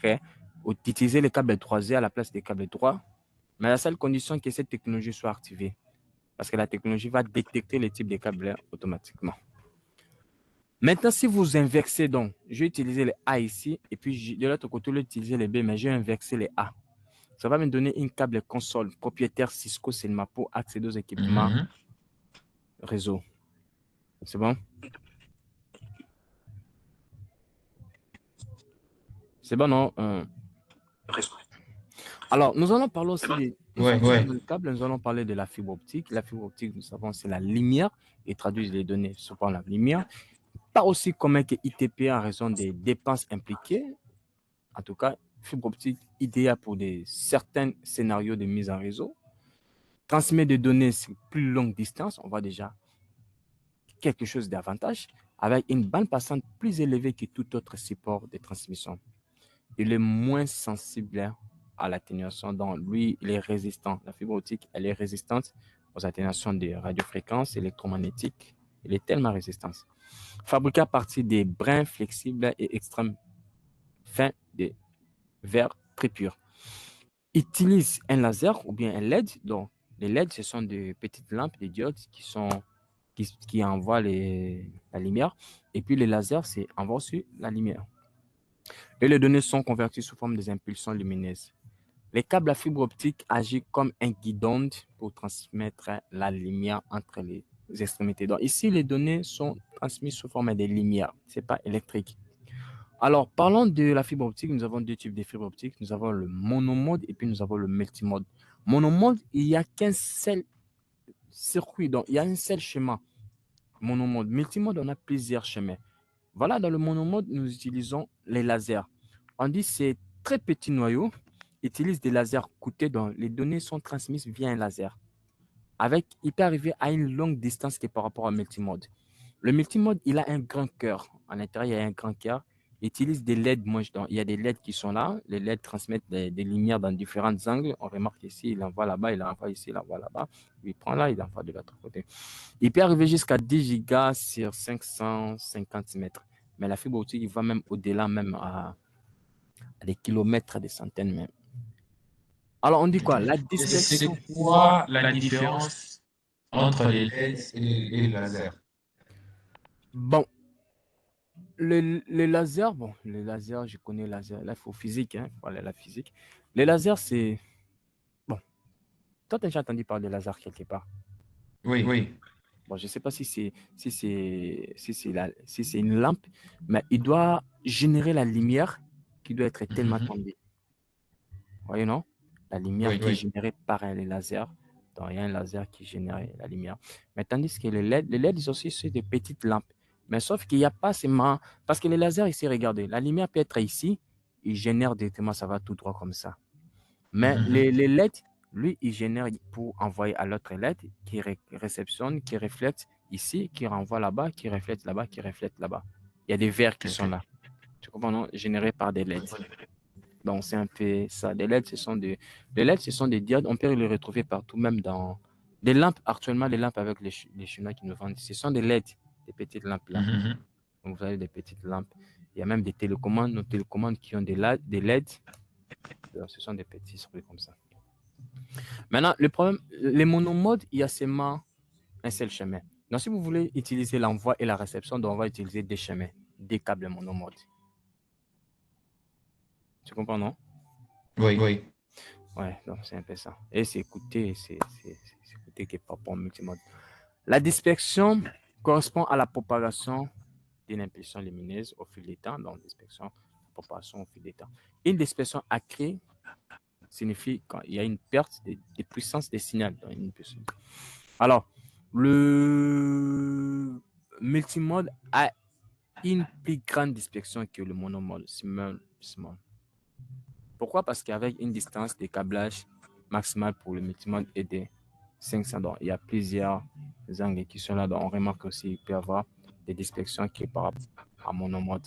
d'utiliser les câbles croisés à la place des câbles droits, mais à la seule condition que cette technologie soit activée, parce que la technologie va détecter les types de câbles automatiquement. Maintenant, si vous inversez donc, je vais utiliser les A ici, et puis de l'autre côté, je vais utiliser les B, mais je vais inverser les A. Ça va me donner une câble console propriétaire Cisco Cinema pour accéder aux équipements réseau. C'est bon? C'est bon, non? Alors, nous allons parler aussi des câbles, nous allons parler de la fibre optique. La fibre optique, nous savons, c'est la lumière et traduisent les données sur la lumière. Pas aussi commun que ITP en raison des dépenses impliquées. En tout cas, fibre optique idéale pour certains scénarios de mise en réseau. Transmettre des données sur plus longue distance, on voit déjà quelque chose d'avantage avec une bande passante plus élevée que tout autre support de transmission. Il est moins sensible à l'atténuation. Donc, lui, il est résistant. La fibre optique, elle est résistante aux atténuations des radiofréquences électromagnétiques. Elle est tellement résistante. Fabriquée à partir des brins flexibles et extrêmes fins de verre très pur. Utilise un laser ou bien un LED. Donc, les LED, ce sont des petites lampes, des diodes qui envoient la lumière. Et puis, les lasers, c'est envoie aussi la lumière. Et les données sont converties sous forme des impulsions lumineuses. Les câbles à fibre optique agissent comme un guidon pour transmettre la lumière entre les extrémités. Donc, ici, les données sont transmises sous forme de lumière. Ce n'est pas électrique. Alors, parlons de la fibre optique. Nous avons deux types de fibre optique. Nous avons le monomode et puis nous avons le multimode. Monomode, il n'y a qu'un seul circuit, donc il y a un seul schéma. Monomode. Multimode, on a plusieurs chemins. Voilà, dans le monomode, nous utilisons les lasers. On dit que ces très petits noyaux utilisent des lasers coûteux dont les données sont transmises via un laser. Il peut arriver à une longue distance qui est par rapport au multimode. Le multimode, il a un grand cœur. À l'intérieur, il y a un grand cœur. Il utilise des LED. Il y a des LED qui sont là. Les LED transmettent des lumières dans différents angles. On remarque ici, il envoie là-bas, il envoie ici, il envoie là-bas. Il prend là, il envoie de l'autre côté. Il peut arriver jusqu'à 10 gigas sur 550 mètres. Mais la fibre optique, il va même au-delà, même à des kilomètres, des centaines même. Alors, on dit quoi? La dispersion. C'est quoi la différence entre les LED et les lasers? Bon, les lasers, je connais les lasers. Là, il faut physique, hein, voilà la physique. Les lasers, c'est. Bon, toi, tu as déjà entendu parler des lasers quelque part. Oui. Bon, je ne sais pas si c'est une lampe, mais il doit générer la lumière qui doit être tellement tendue. Vous voyez, non? La lumière qui est générée par les lasers. Donc, il y a un laser qui génère la lumière. Mais tandis que les LED, ils ont aussi des petites lampes. Mais sauf qu'il n'y a pas ces mains. Parce que les lasers, ici, regardez, la lumière peut être ici, il génère directement, ça va tout droit comme ça. Mais les LED, lui, il génère pour envoyer à l'autre LED qui réceptionne, qui reflète ici, qui renvoie là-bas, qui reflète là-bas, qui reflète là-bas. Il y a des verres qui sont là. Tu comprends, non? Générés par des LED. Donc, c'est un peu ça. Les LED, ce sont des diodes. On peut les retrouver partout, même dans des lampes. Actuellement, les lampes avec les Chinois qui nous vendent, ce sont des LED, des petites lampes là. Donc, vous avez des petites lampes. Il y a même des télécommandes, nos télécommandes qui ont des LED. Donc, ce sont des petits circuits comme ça. Maintenant, le problème, les monomodes, il y a seulement un seul chemin. Donc, si vous voulez utiliser l'envoi et la réception, donc on va utiliser des chemins, des câbles monomodes. Tu comprends, non? Oui. Ouais, donc c'est un peu ça. Et c'est coûté qui est pas pour multimode. La dispersion correspond à la propagation d'une impulsion lumineuse au fil du temps, donc dispersion, propagation au fil du temps. Une dispersion accrue signifie quand il y a une perte de puissance des signaux. Alors, le multimode a une plus grande dispersion que le monomode. Pourquoi? Parce qu'avec une distance de câblage maximale pour le multimode est de 500. Donc, il y a plusieurs angles qui sont là. Donc, on remarque aussi qu'il peut y avoir des dispersions qui est par rapport à monomode.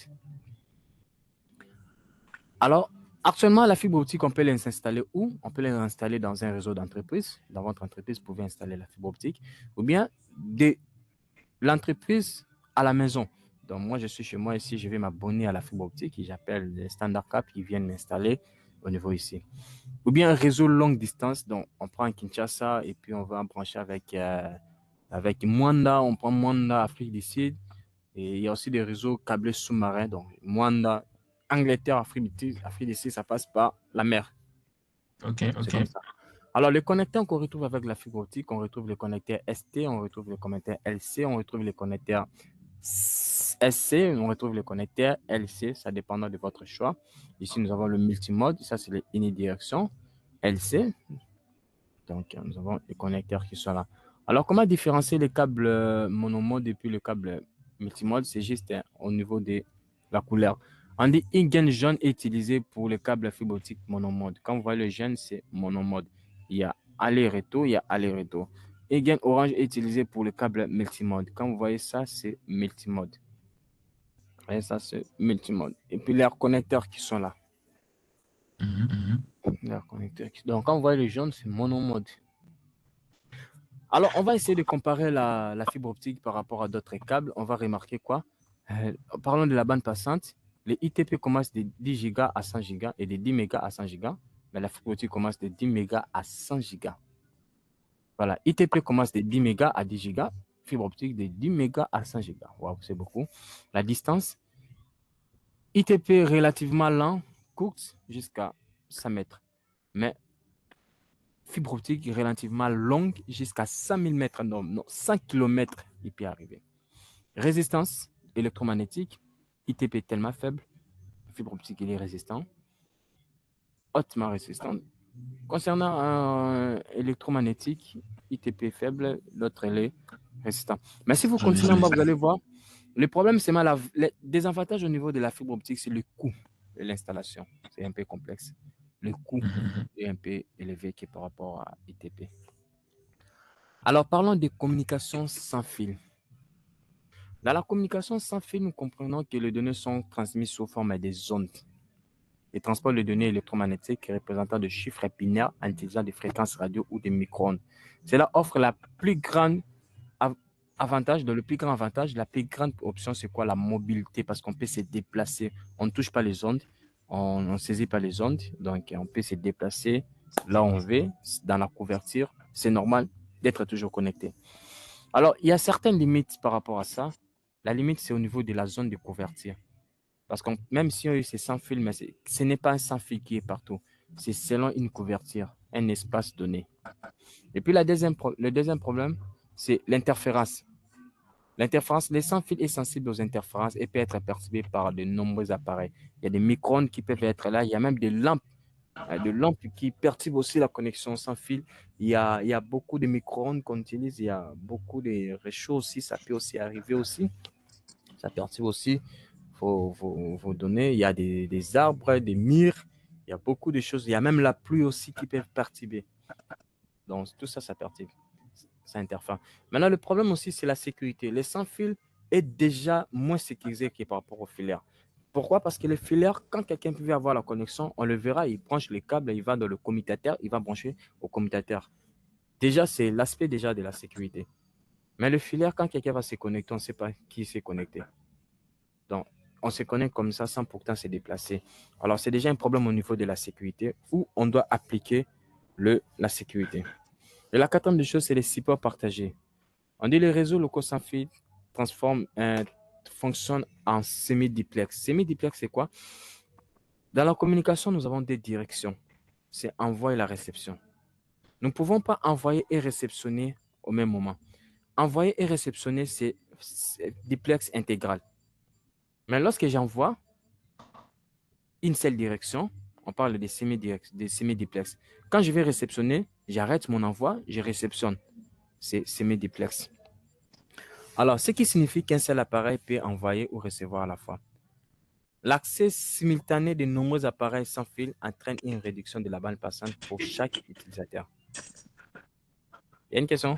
Alors, actuellement, la fibre optique, on peut les installer où? On peut les installer dans un réseau d'entreprise. Dans votre entreprise, vous pouvez installer la fibre optique. Ou bien de l'entreprise à la maison. Donc, moi, je suis chez moi ici, je vais m'abonner à la fibre optique et j'appelle les Standard Cap qui viennent m'installer au niveau ici. Ou bien un réseau longue distance. Donc, on prend Kinshasa et puis on va brancher avec Mwanda. On prend Mwanda, Afrique du Sud. Et il y a aussi des réseaux câblés sous-marins. Donc, Mwanda, Angleterre, Afrique du Sud, ça passe par la mer. Ok. C'est comme ça. Alors, les connecteurs qu'on retrouve avec la fibre optique, on retrouve les connecteurs ST, on retrouve les connecteurs LC, on retrouve les connecteurs SC, on retrouve les connecteurs LC, ça dépendra de votre choix. Ici, nous avons le multimode, ça c'est les unidirections LC. Donc, nous avons les connecteurs qui sont là. Alors, comment différencier les câbles monomode et puis le câble multimode? C'est juste au niveau de la couleur. On dit un gain jaune est utilisé pour le câble fibre optique monomode. Quand vous voyez le jaune, c'est monomode. Il y a aller-retour, il y a aller-retour. Un gain orange est utilisé pour le câble multimode. Quand vous voyez ça, c'est multimode. Vous voyez ça, c'est multimode. Et puis les connecteurs qui sont là. Donc, quand vous voyez le jaune, c'est monomode. Alors, on va essayer de comparer la fibre optique par rapport à d'autres câbles. On va remarquer quoi? Parlons de la bande passante. Les ITP commencent de 10 gigas à 100 gigas et de 10 mégas à 100 gigas. Mais la fibre optique commence de 10 mégas à 100 gigas. Voilà, ITP commence de 10 mégas à 10 gigas. Fibre optique de 10 mégas à 100 gigas. Waouh, c'est beaucoup. La distance, ITP relativement lent, courte jusqu'à 100 mètres. Mais fibre optique relativement longue jusqu'à 100 000 mètres, non, 100 km, il peut arriver. Résistance électromagnétique, ITP tellement faible, fibre optique il est résistant, hautement résistant. Concernant un électromagnétique, ITP faible, l'autre il est résistant. Mais si vous continuez en bas, vous allez voir, le problème c'est les désavantages au niveau de la fibre optique, c'est le coût de l'installation. C'est un peu complexe. Le coût est un peu élevé par rapport à ITP. Alors, parlons des communications sans fil. Dans la communication sans fil, nous comprenons que les données sont transmises sous forme des ondes. Les transports de données électromagnétiques représentant de chiffres binaires en utilisant des fréquences radio ou des micro-ondes. Cela offre la plus grande avantage, le plus grand avantage, la plus grande option, c'est quoi? La mobilité, parce qu'on peut se déplacer. On ne touche pas les ondes, on ne saisit pas les ondes, donc on peut se déplacer là où on veut, dans la couverture. C'est normal d'être toujours connecté. Alors, il y a certaines limites par rapport à ça. La limite, c'est au niveau de la zone de couverture. Parce que même si c'est sans fil, mais ce n'est pas un sans fil qui est partout. C'est selon une couverture, un espace donné. Et puis, le deuxième problème, c'est l'interférence. L'interférence, les sans fil est sensible aux interférences et peut être perturbé par de nombreux appareils. Il y a des micro-ondes qui peuvent être là. Il y a même des lampes qui perturbent aussi la connexion sans fil. Il y a beaucoup de micro-ondes qu'on utilise. Il y a beaucoup de réchauds aussi. Ça peut aussi arriver aussi. Ça perturbe aussi vos données. Il y a des arbres, des murs. Il y a beaucoup de choses. Il y a même la pluie aussi qui peut perturber. Donc, tout ça, ça perturbe. Ça interfère. Maintenant, le problème aussi, c'est la sécurité. Les sans-fil est déjà moins sécurisé que par rapport aux filaires. Pourquoi? Parce que les filaires, quand quelqu'un peut avoir la connexion, on le verra, il branche les câbles, il va dans le commutateur, il va brancher au commutateur. Déjà, c'est l'aspect déjà de la sécurité. Mais le filaire, quand quelqu'un va se connecter, on ne sait pas qui s'est connecté. Donc, on se connecte comme ça sans pourtant se déplacer. Alors, c'est déjà un problème au niveau de la sécurité où on doit appliquer la sécurité. Et la quatrième des choses, c'est les supports partagés. On dit les réseaux locaux sans fil fonctionnent en semi-duplex. Semi-duplex, c'est quoi? Dans la communication, nous avons des directions. C'est envoi et la réception. Nous ne pouvons pas envoyer et réceptionner au même moment. Envoyer et réceptionner, c'est duplex intégral. Mais lorsque j'envoie une seule direction, on parle des semi-duplex. Quand je vais réceptionner, j'arrête mon envoi, je réceptionne. C'est semi-duplex. Alors, ce qui signifie qu'un seul appareil peut envoyer ou recevoir à la fois. L'accès simultané de nombreux appareils sans fil entraîne une réduction de la bande passante pour chaque utilisateur. Il y a une question?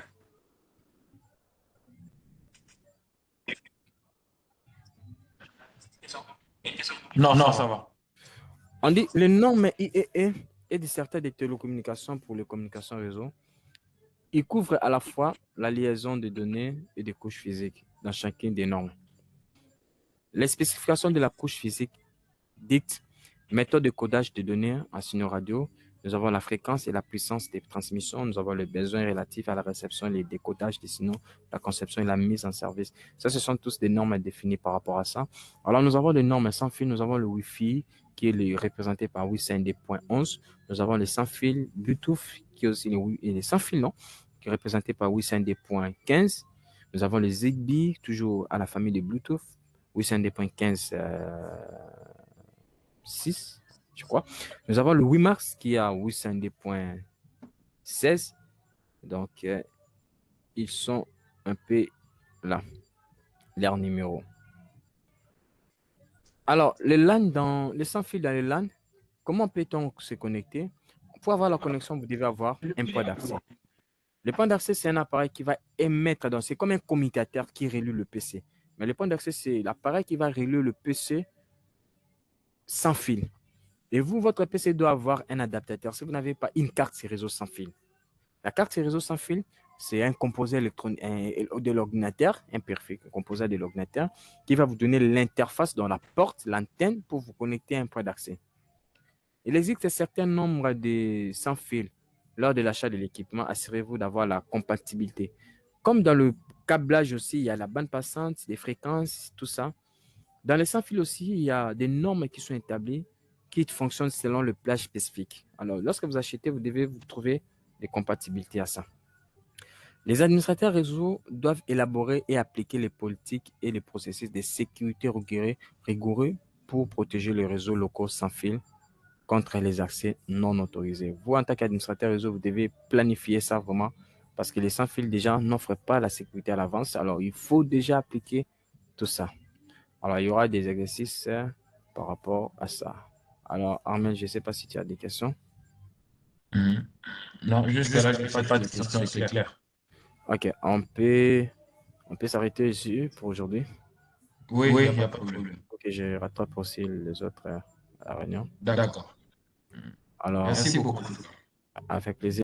Non, ça va. On dit les normes IEE et de certaines des télécommunications pour les communications réseau. Ils couvrent à la fois la liaison de données et des couches physiques dans chacune des normes. Les spécifications de la couche physique dictent méthode de codage de données en signaux radio. Nous avons la fréquence et la puissance des transmissions. Nous avons les besoins relatifs à la réception et les décodages des signaux, la conception et la mise en service. Ça, ce sont tous des normes définies par rapport à ça. Alors, nous avons des normes sans fil. Nous avons le Wi-Fi qui est représenté par 802.11. Nous avons les sans fil Bluetooth qui est aussi les sans fil, non, qui est représenté par 802.15. Nous avons les Zigbee, toujours à la famille de Bluetooth, 802.15. 6, je crois. Nous avons le WiMAX qui est à 802.16. Donc, ils sont un peu là, leurs numéros. Alors, les LAN les sans fil dans les LAN, comment peut-on se connecter? Pour avoir la connexion, vous devez avoir un point d'accès. Le point d'accès, c'est un appareil qui va émettre, donc c'est comme un commutateur qui relie le PC. Mais le point d'accès, c'est l'appareil qui va relier le PC sans fil. Et vous, votre PC doit avoir un adaptateur si vous n'avez pas une carte réseau sans fil. La carte réseau sans fil, c'est un composé électronique de l'ordinateur, un perfect, un composé de l'ordinateur qui va vous donner l'interface dans la porte, l'antenne pour vous connecter à un point d'accès. Il existe un certain nombre de sans fil. Lors de l'achat de l'équipement, assurez-vous d'avoir la compatibilité. Comme dans le câblage aussi, il y a la bande passante, les fréquences, tout ça. Dans les sans fil aussi, il y a des normes qui sont établies qui fonctionnent selon le plage spécifique. Alors, lorsque vous achetez, vous devez vous trouver des compatibilités à ça. Les administrateurs réseau doivent élaborer et appliquer les politiques et les processus de sécurité rigoureux pour protéger les réseaux locaux sans fil contre les accès non autorisés. Vous, en tant qu'administrateur réseau, vous devez planifier ça vraiment parce que les sans-fil déjà n'offrent pas la sécurité à l'avance. Alors, il faut déjà appliquer tout ça. Alors, il y aura des exercices par rapport à ça. Alors, Armel, je ne sais pas si tu as des questions. Non, jusqu'à là, je n'ai pas de questions, c'est clair. Ok, on peut s'arrêter ici pour aujourd'hui. Oui, il n'y a pas de problème. Ok, je rattrape aussi les autres à la réunion. D'accord. Alors, Merci beaucoup. avec plaisir.